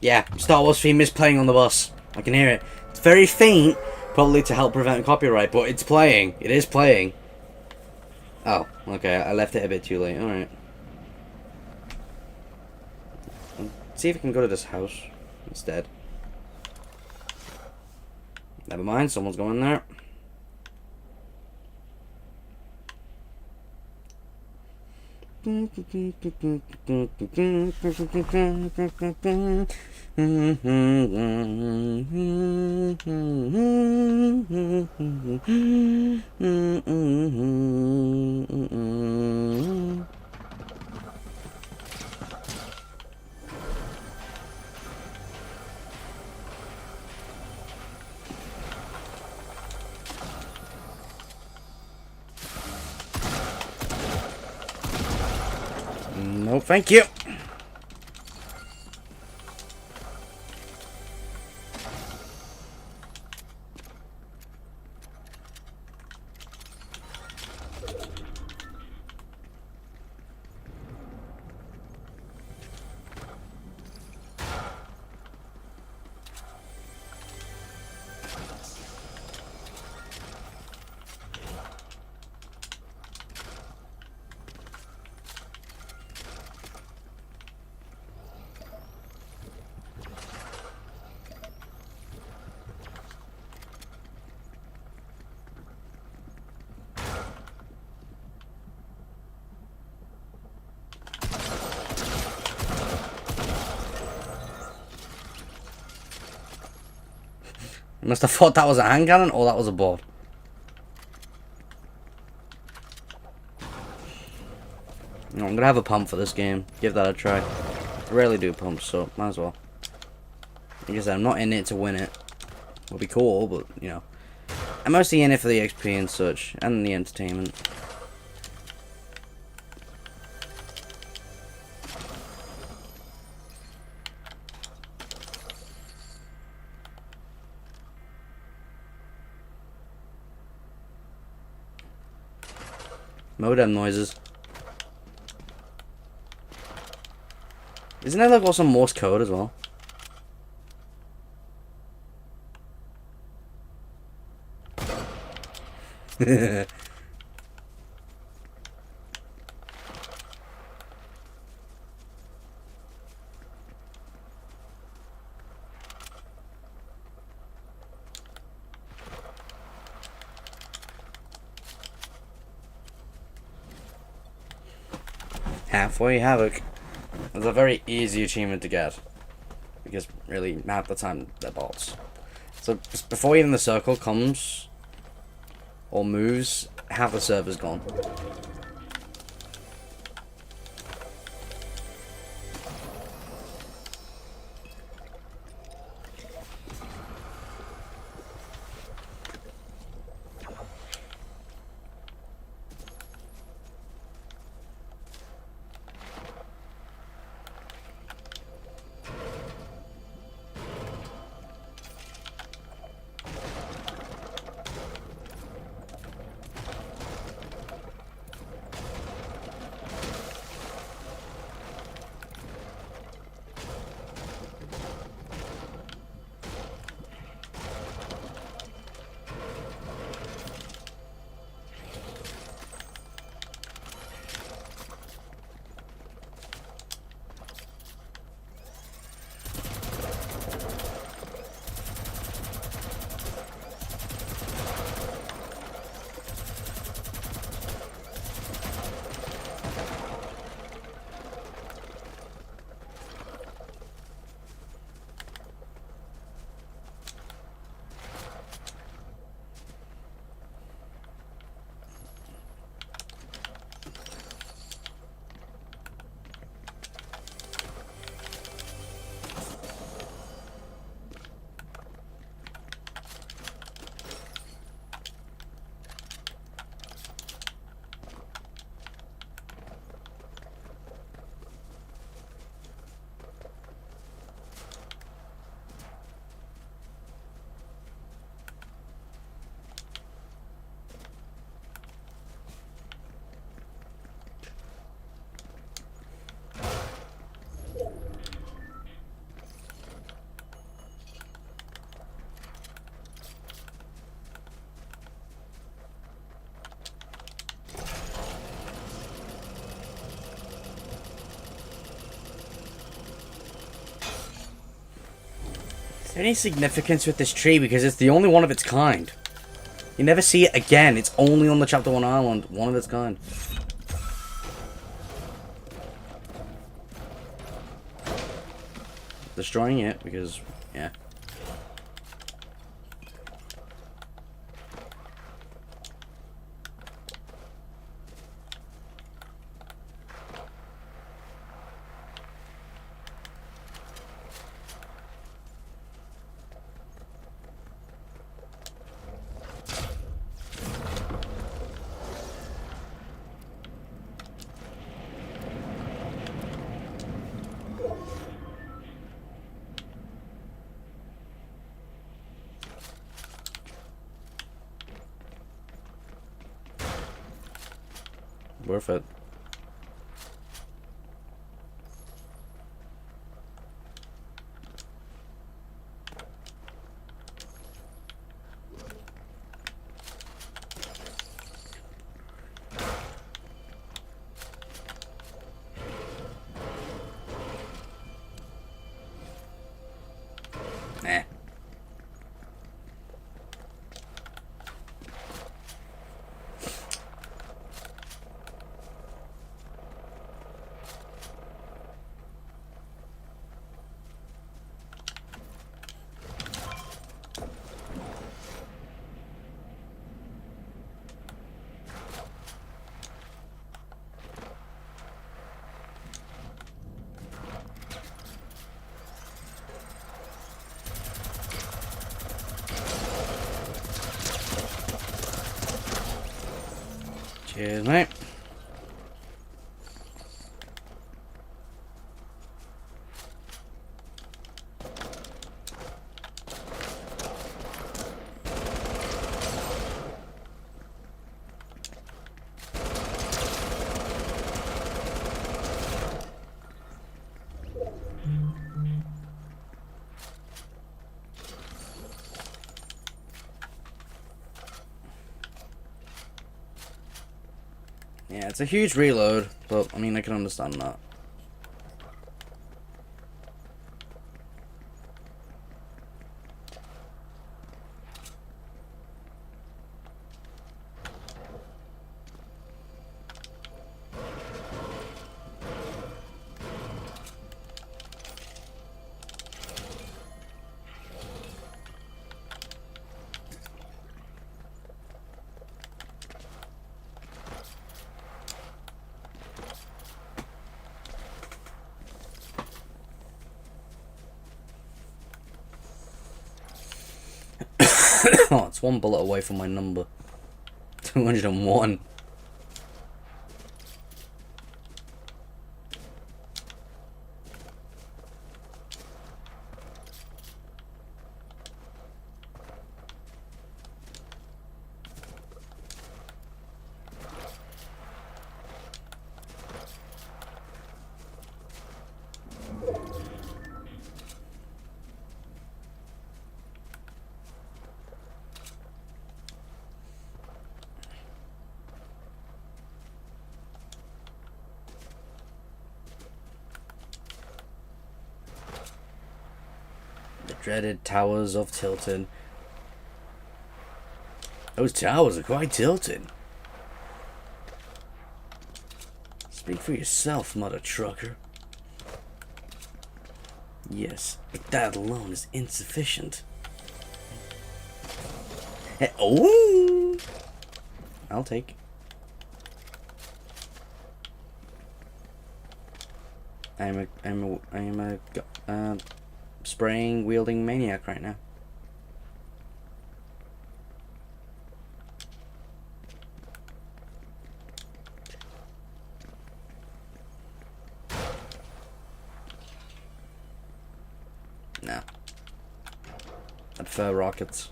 Yeah, Star Wars theme is playing on the bus. I can hear it. It's very faint, probably to help prevent copyright, but it's playing. It is playing. Oh, okay, I left it a bit too late. Alright. Let's see if I can go to this house instead. Never mind, someone's going there. No, thank you. Must have thought that was a hand cannon or that was a board. No, I'm gonna have a pump for this game. Give that a try. I rarely do pumps, so might as well. Like I said, I'm not in it to win it. It'll be cool, but, you know. I'm mostly in it for the XP and such, and the entertainment. Modem noises. Isn't there like also Morse code as well? Halfway Havoc. It's a very easy achievement to get. Because really, half the time, they're bots. So, before even the circle comes, or moves, half the server's gone. Is there any significance with this tree? Because it's the only one of its kind. You never see it again. It's only on the Chapter 1 island. One of its kind. Destroying it because, yeah. Worth it. Eh. Cheers, mate. Yeah, it's a huge reload, but I mean, I can understand that. Oh, it's one bullet away from my number. 201. The dreaded Towers of Tilton. Those towers are quite tilted. Speak for yourself, mother trucker. Yes, but that alone is insufficient. Oh! I'll take. I am a spraying wielding maniac right now. No. I prefer rockets.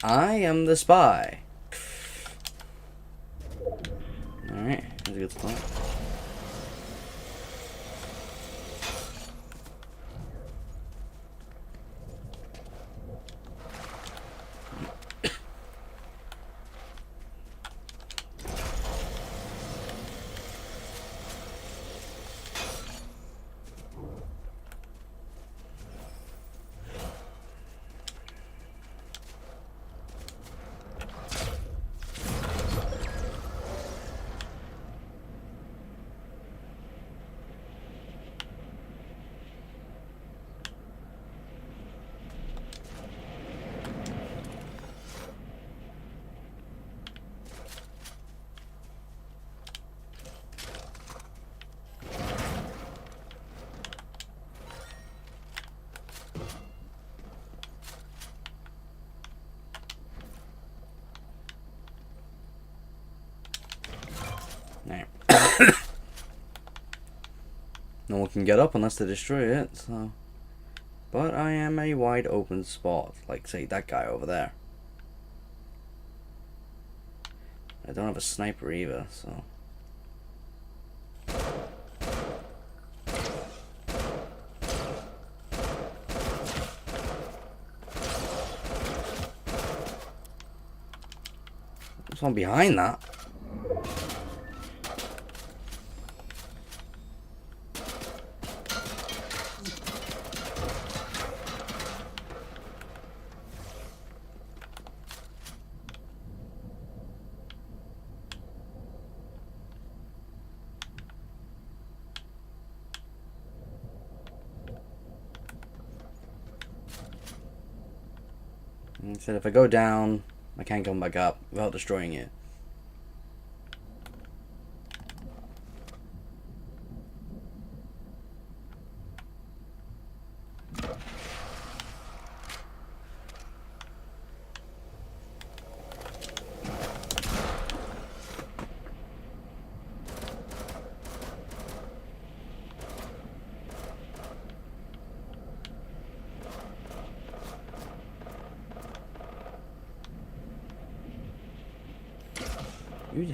I am the spy. Alright, that's a good spot. Alright. No one can get up unless they destroy it, so... But I am a wide open spot, like, say, that guy over there. I don't have a sniper either, so... There's one behind that. He said if I go down, I can't come back up without destroying it.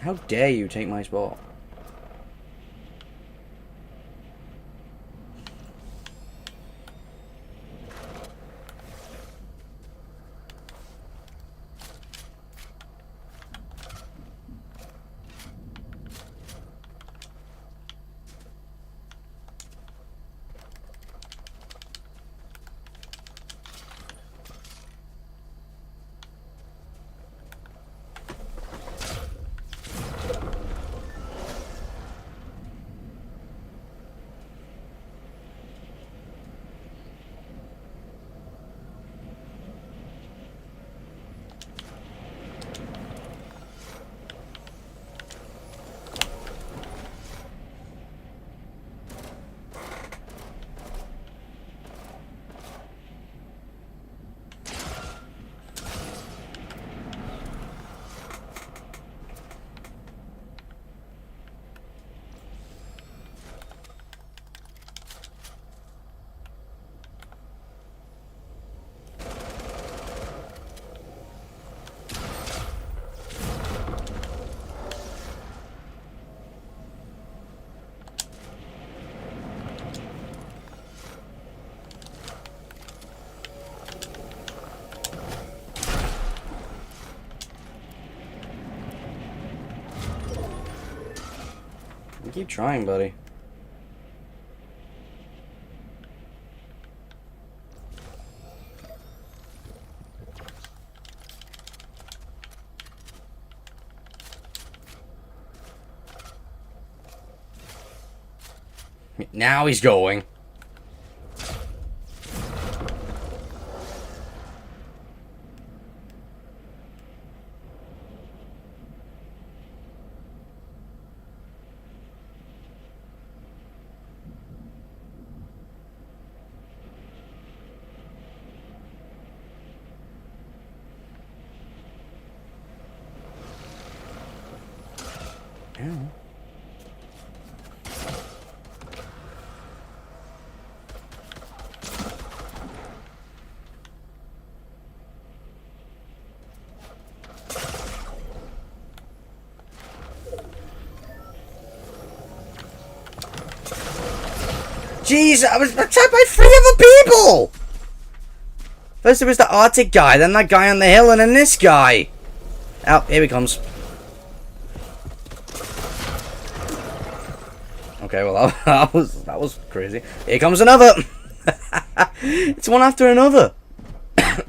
How dare you take my spot? Keep trying, buddy. Now he's going. Ow. Jeez, I was attacked by 3 other people! First it was the Arctic guy, then that guy on the hill, and then this guy! Oh, here he comes. Okay, well that was crazy. Here comes another! It's one after another! It's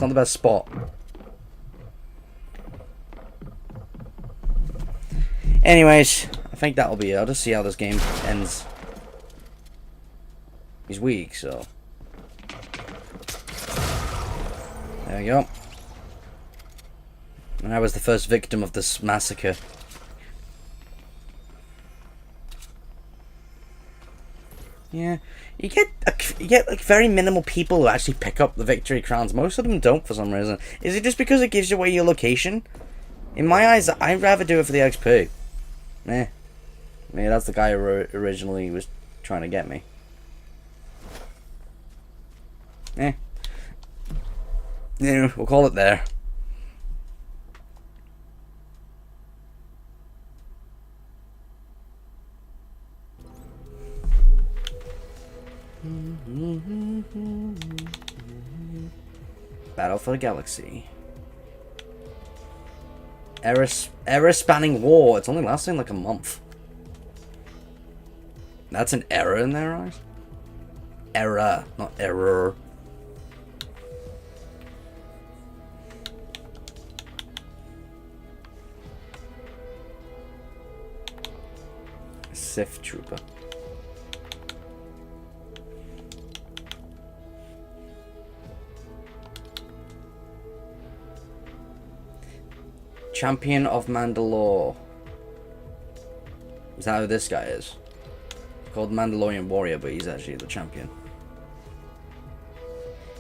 not the best spot. Anyways, I think that'll be it. I'll just see how this game ends. He's weak, so... There we go. And I was the first victim of this massacre. Yeah, you get like very minimal people who actually pick up the victory crowns. Most of them don't for some reason. Is it just because it gives you away your location? In my eyes, I'd rather do it for the XP. Eh. Maybe that's the guy who originally was trying to get me. Eh. Yeah, we'll call it there. Battle for the Galaxy. Era spanning war. It's only lasting like a month. That's an error in their eyes? Error, not error. Sith Trooper. Champion of Mandalore. Is that who this guy is? Called Mandalorian Warrior, but he's actually the champion.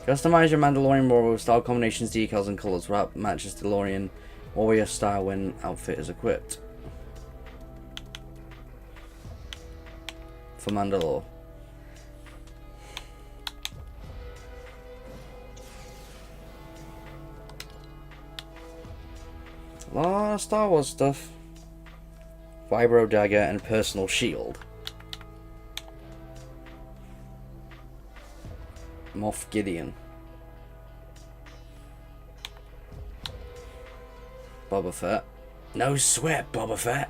Customize your Mandalorian Warrior with style combinations, decals, and colors. What matches Mandalorian Warrior style when outfit is equipped. For Mandalore. A lot of Star Wars stuff. Vibro Dagger and Personal Shield. Moff Gideon. Boba Fett. No sweat, Boba Fett.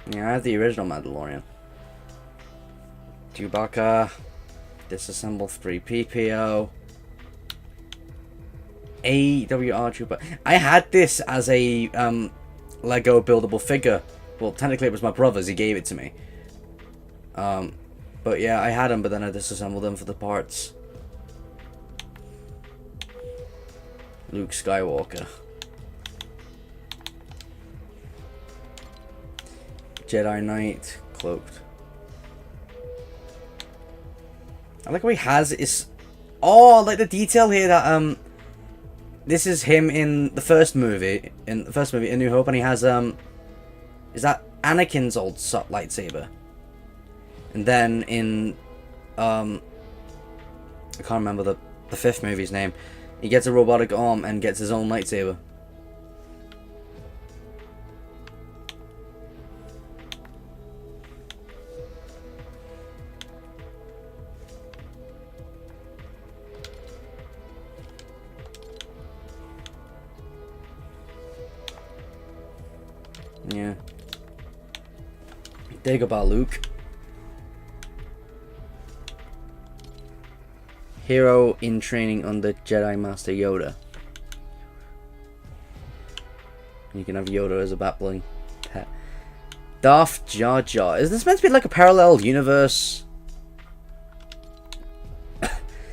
Yeah, I have the original Mandalorian. Chewbacca. Disassemble 3 PPO. AWR Trooper. I had this as a Lego buildable figure. Well, technically it was my brother's, he gave it to me. But yeah, I had him, but then I disassembled them for the parts. Luke Skywalker. Jedi Knight, cloaked. I like how he has his... Oh, I like the detail here that this is him in the first movie, in New Hope, and he has is that Anakin's old lightsaber? And then in I can't remember the fifth movie's name. He gets a robotic arm and gets his own lightsaber. Yeah. Dagobah Luke. Hero in training under Jedi Master Yoda. You can have Yoda as a battling pet. Darth Jar Jar. Is this meant to be like a parallel universe?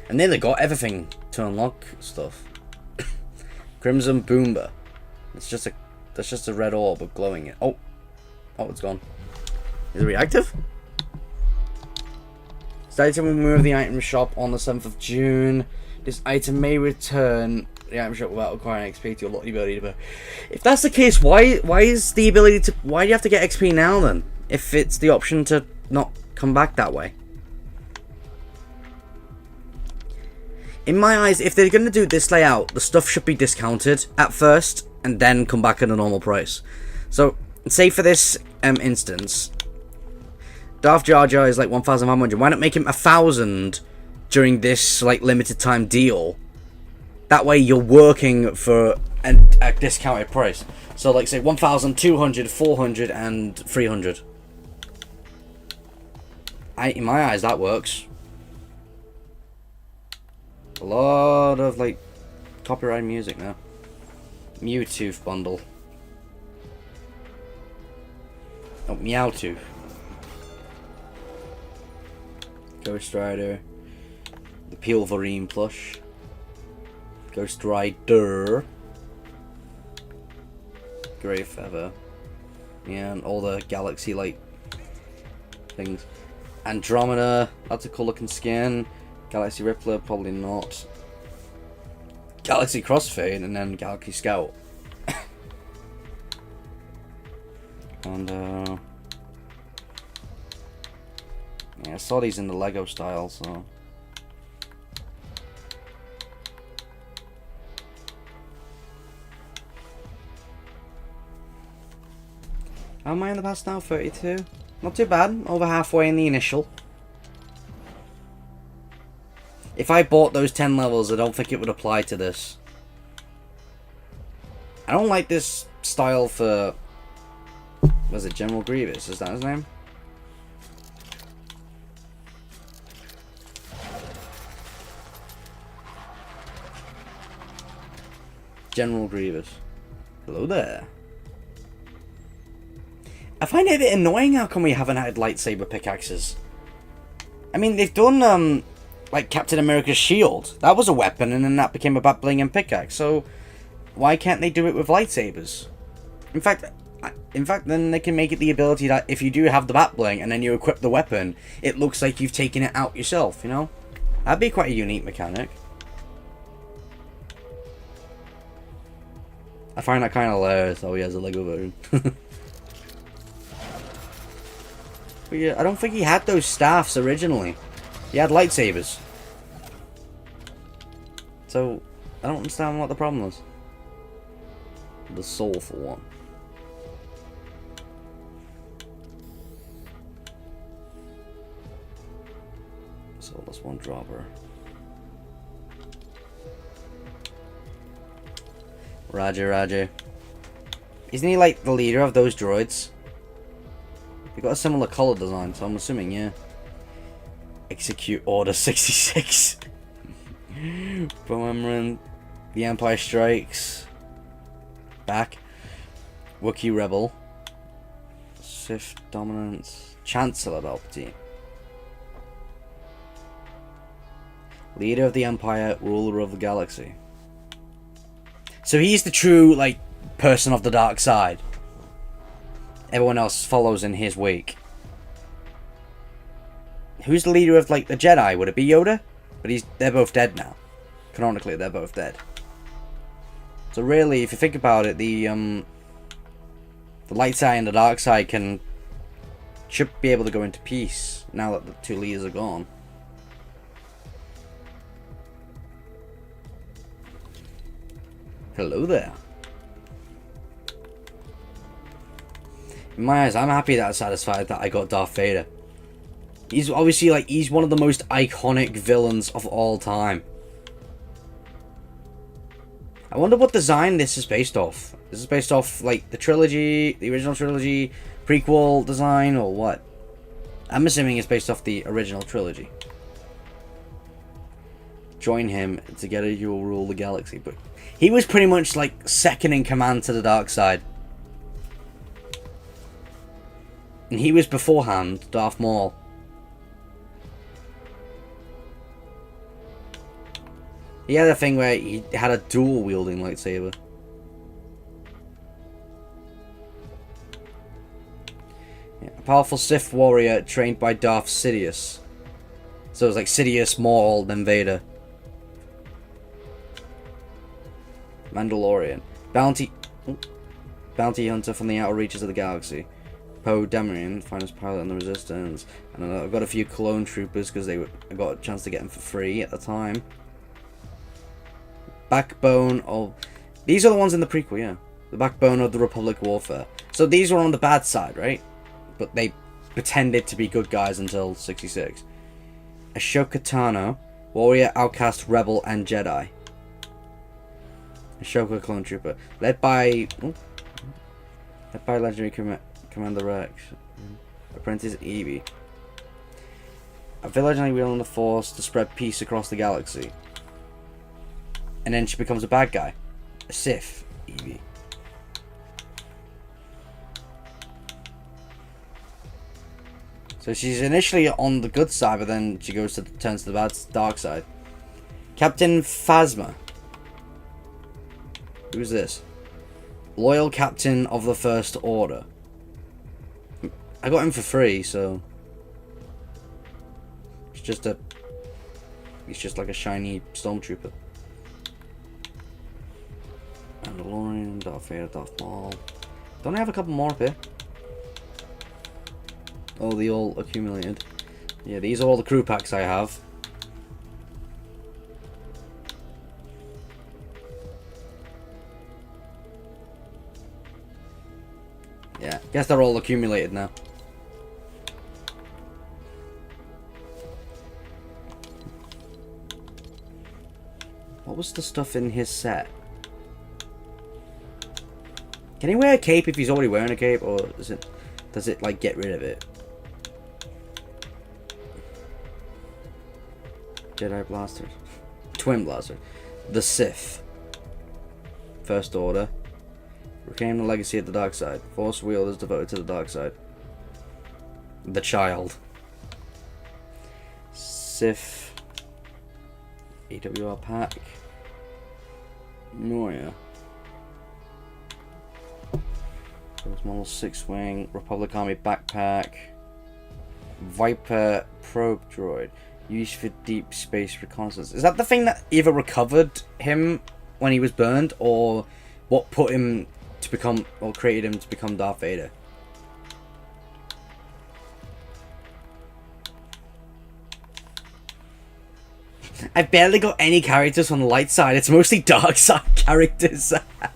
And then they got everything to unlock stuff. Crimson Boomba. It's just a... That's just a red orb of glowing it. Oh. Oh, it's gone. Is it reactive? This item will move the item shop on the 7th of June. This item may return the item shop without acquiring XP to unlock the ability to... If that's the case, why is the ability to... Why do you have to get XP now then? If it's the option to not come back that way. In my eyes, if they're going to do this layout, the stuff should be discounted at first and then come back at a normal price. So, say for this instance, Darth Jar Jar is like 1,500. Why not make him 1,000 during this like limited time deal? That way you're working for a discounted price. So like say 1,200, 400 and 300. In my eyes that works. A lot of like copyright music now. Mewtwo bundle. Oh, Meowtwo. Ghost Rider. The Pilvarine plush. Ghost Rider. Grey Feather. Yeah, and all the Galaxy Light things. Andromeda. That's a cool looking skin. Galaxy Rippler, probably not. Galaxy Crossfade, and then Galaxy Scout. And, yeah, I saw these in the Lego style, so... How am I in the past now? 32? Not too bad. Over halfway in the initial. If I bought those 10 levels, I don't think it would apply to this. I don't like this style for... Was it General Grievous? Is that his name? General Grievous. Hello there. I find it a bit annoying how come we haven't had lightsaber pickaxes. I mean, they've done, like Captain America's shield. That was a weapon, and then that became a bat bling and pickaxe. So why can't they do it with lightsabers? In fact, then they can make it the ability that if you do have the bat bling and then you equip the weapon, it looks like you've taken it out yourself. You know, that'd be quite a unique mechanic. I find that kind of hilarious. Oh, he has a Lego version. But yeah, I don't think he had those staffs originally. He had lightsabers. So, I don't understand what the problem was. The soulful one. So, that's one dropper. Roger, Roger. Isn't he like the leader of those droids? They got a similar color design, so I'm assuming, yeah. Execute Order 66. Boemran. The Empire Strikes. Back. Wookiee Rebel. Sith Dominance. Chancellor Palpatine. Leader of the Empire, ruler of the galaxy. So he's the true, like, person of the dark side. Everyone else follows in his wake. Who's the leader of, like, the Jedi? Would it be Yoda? But they're both dead now. Canonically, they're both dead. So really, if you think about it, the light side and the dark side should be able to go into peace now that the two leaders are gone. Hello there. In my eyes, I'm happy that I'm satisfied that I got Darth Vader. He's obviously, like, he's one of the most iconic villains of all time. I wonder what design this is based off. This is based off, like, the trilogy, the original trilogy, prequel design, or what? I'm assuming it's based off the original trilogy. Join him, together you will rule the galaxy. But he was pretty much, like, second in command to the dark side. And he was beforehand Darth Maul. He had a thing where he had a dual-wielding lightsaber. Yeah, a powerful Sith warrior trained by Darth Sidious. So it was like Sidious, Maul, then Vader. Mandalorian. Bounty hunter from the outer reaches of the galaxy. Poe Dameron, finest pilot in the Resistance. And I've got a few clone troopers because I got a chance to get them for free at the time. Backbone of... These are the ones in the prequel, yeah. The backbone of the Republic warfare. So these were on the bad side, right? But they pretended to be good guys until 66. Ashoka Tano, warrior, outcast, rebel, and Jedi. Ashoka clone trooper, led by legendary Commander Rex. Apprentice Evie. A vigilantly wielding the Force to spread peace across the galaxy. And then she becomes a bad guy. A Sith, Evie. So she's initially on the good side, but then she turns to the dark side. Captain Phasma. Who's this? Loyal captain of the First Order. I got him for free, so he's just like a shiny stormtrooper. Mandalorian, Darth Vader, Darth Maul. Don't I have a couple more up here? Oh, they all accumulated. Yeah, these are all the crew packs I have. Yeah, guess they're all accumulated now. What was the stuff in his set? Can he wear a cape if he's already wearing a cape, or does it like get rid of it? Jedi blasters, twin blaster, the Sith, First Order, reclaim the legacy of the dark side. Force wielders devoted to the dark side. The Child, Sith, AWR pack. Oh yeah. Those model 6-wing, Republic Army backpack. Viper probe droid. Used for deep space reconnaissance. Is that the thing that either recovered him when he was burned, or what put him to become, or created him to become Darth Vader? I've barely got any characters on the light side. It's mostly dark side characters.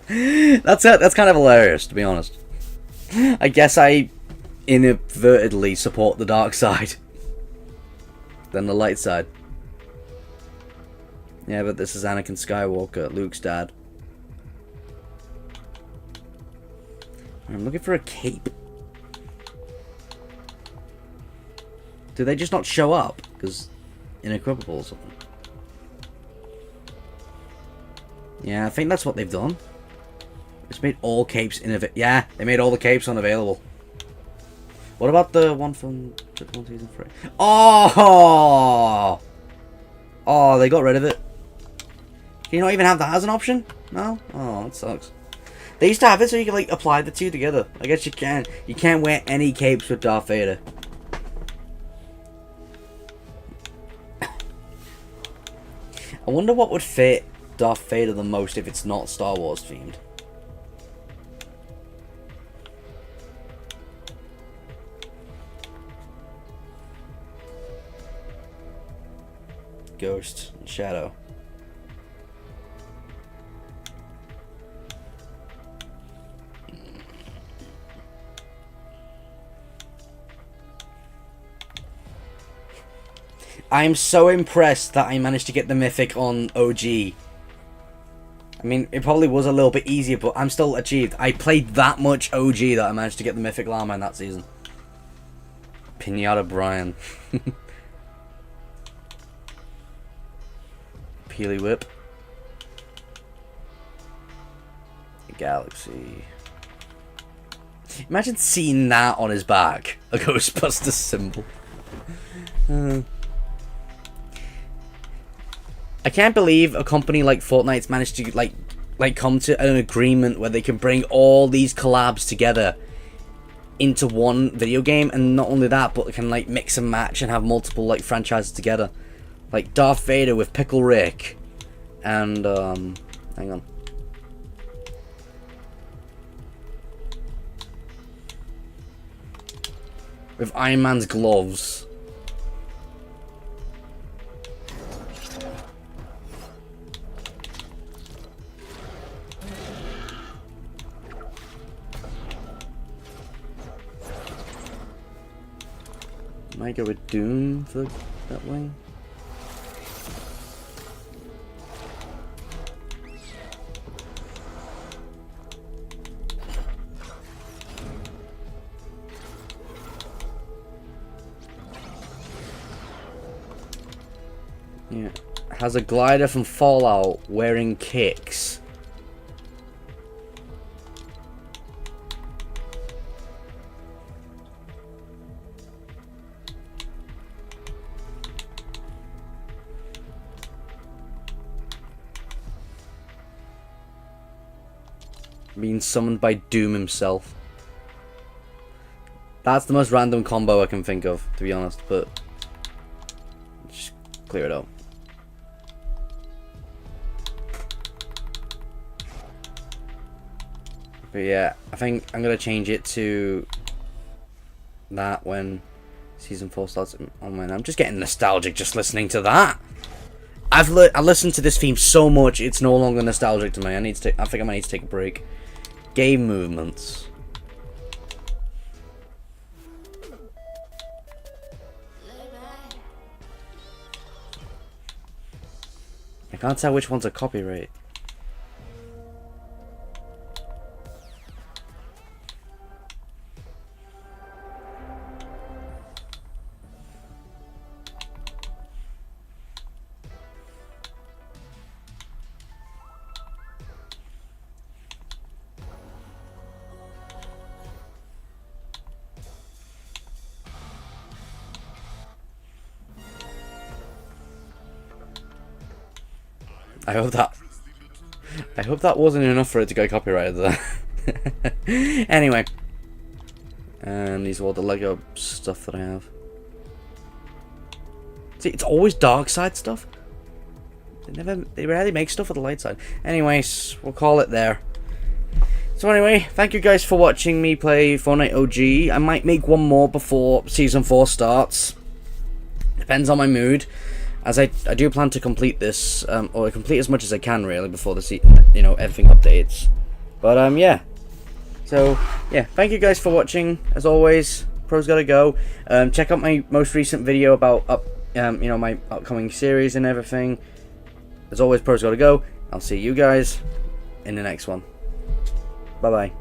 That's it. That's kind of hilarious, to be honest. I guess I inadvertently support the dark side than the light side. Yeah, but this is Anakin Skywalker, Luke's dad. I'm looking for a cape. Do they just not show up? Because inequipable or something. Yeah, I think that's what they've done. It's made all capes yeah, they made all the capes unavailable. What about the one from Ch1 Season 3? Oh! Oh, they got rid of it. Can you not even have that as an option? No? Oh, that sucks. They used to have it so you could, like, apply the two together. I guess you can. You can't wear any capes with Darth Vader. I wonder what would fit Darth Vader the most if it's not Star Wars themed. Ghost and Shadow. I'm so impressed that I managed to get the Mythic on OG. I mean, it probably was a little bit easier, but I'm still achieved. I played that much OG that I managed to get the Mythic Llama in that season. Pinata Brian. Peely Whip. Galaxy. Imagine seeing that on his back. A Ghostbusters symbol. I can't believe a company like Fortnite's managed to like come to an agreement where they can bring all these collabs together into one video game, and not only that, but they can like mix and match and have multiple like franchises together. Like Darth Vader with Pickle Rick and hang on. With Iron Man's gloves. Might go with Doom for that wing. Yeah. Has a glider from Fallout wearing kicks. Being summoned by Doom himself. That's the most random combo I can think of, to be honest, but just clear it out. But yeah, I think I'm gonna change it to that when season 4 starts. Oh man, I'm just getting nostalgic just listening to that. I listened to this theme so much, it's no longer nostalgic to me. I think I might need to take a break. Game movements. I can't tell which one's a copyright. I hope that wasn't enough for it to go copyrighted there. Anyway, and these are all the Lego stuff that I have. See, it's always dark side stuff. They rarely make stuff with the light side. Anyways, we'll call it there. So anyway, thank you guys for watching me play Fortnite OG. I might make one more before Season 4 starts. Depends on my mood. As I do plan to complete this, or complete as much as I can really before the everything updates. But yeah. So yeah, thank you guys for watching. As always, Pro's gotta go. Check out my most recent video about my upcoming series and everything. As always, Pro's gotta go. I'll see you guys in the next one. Bye bye.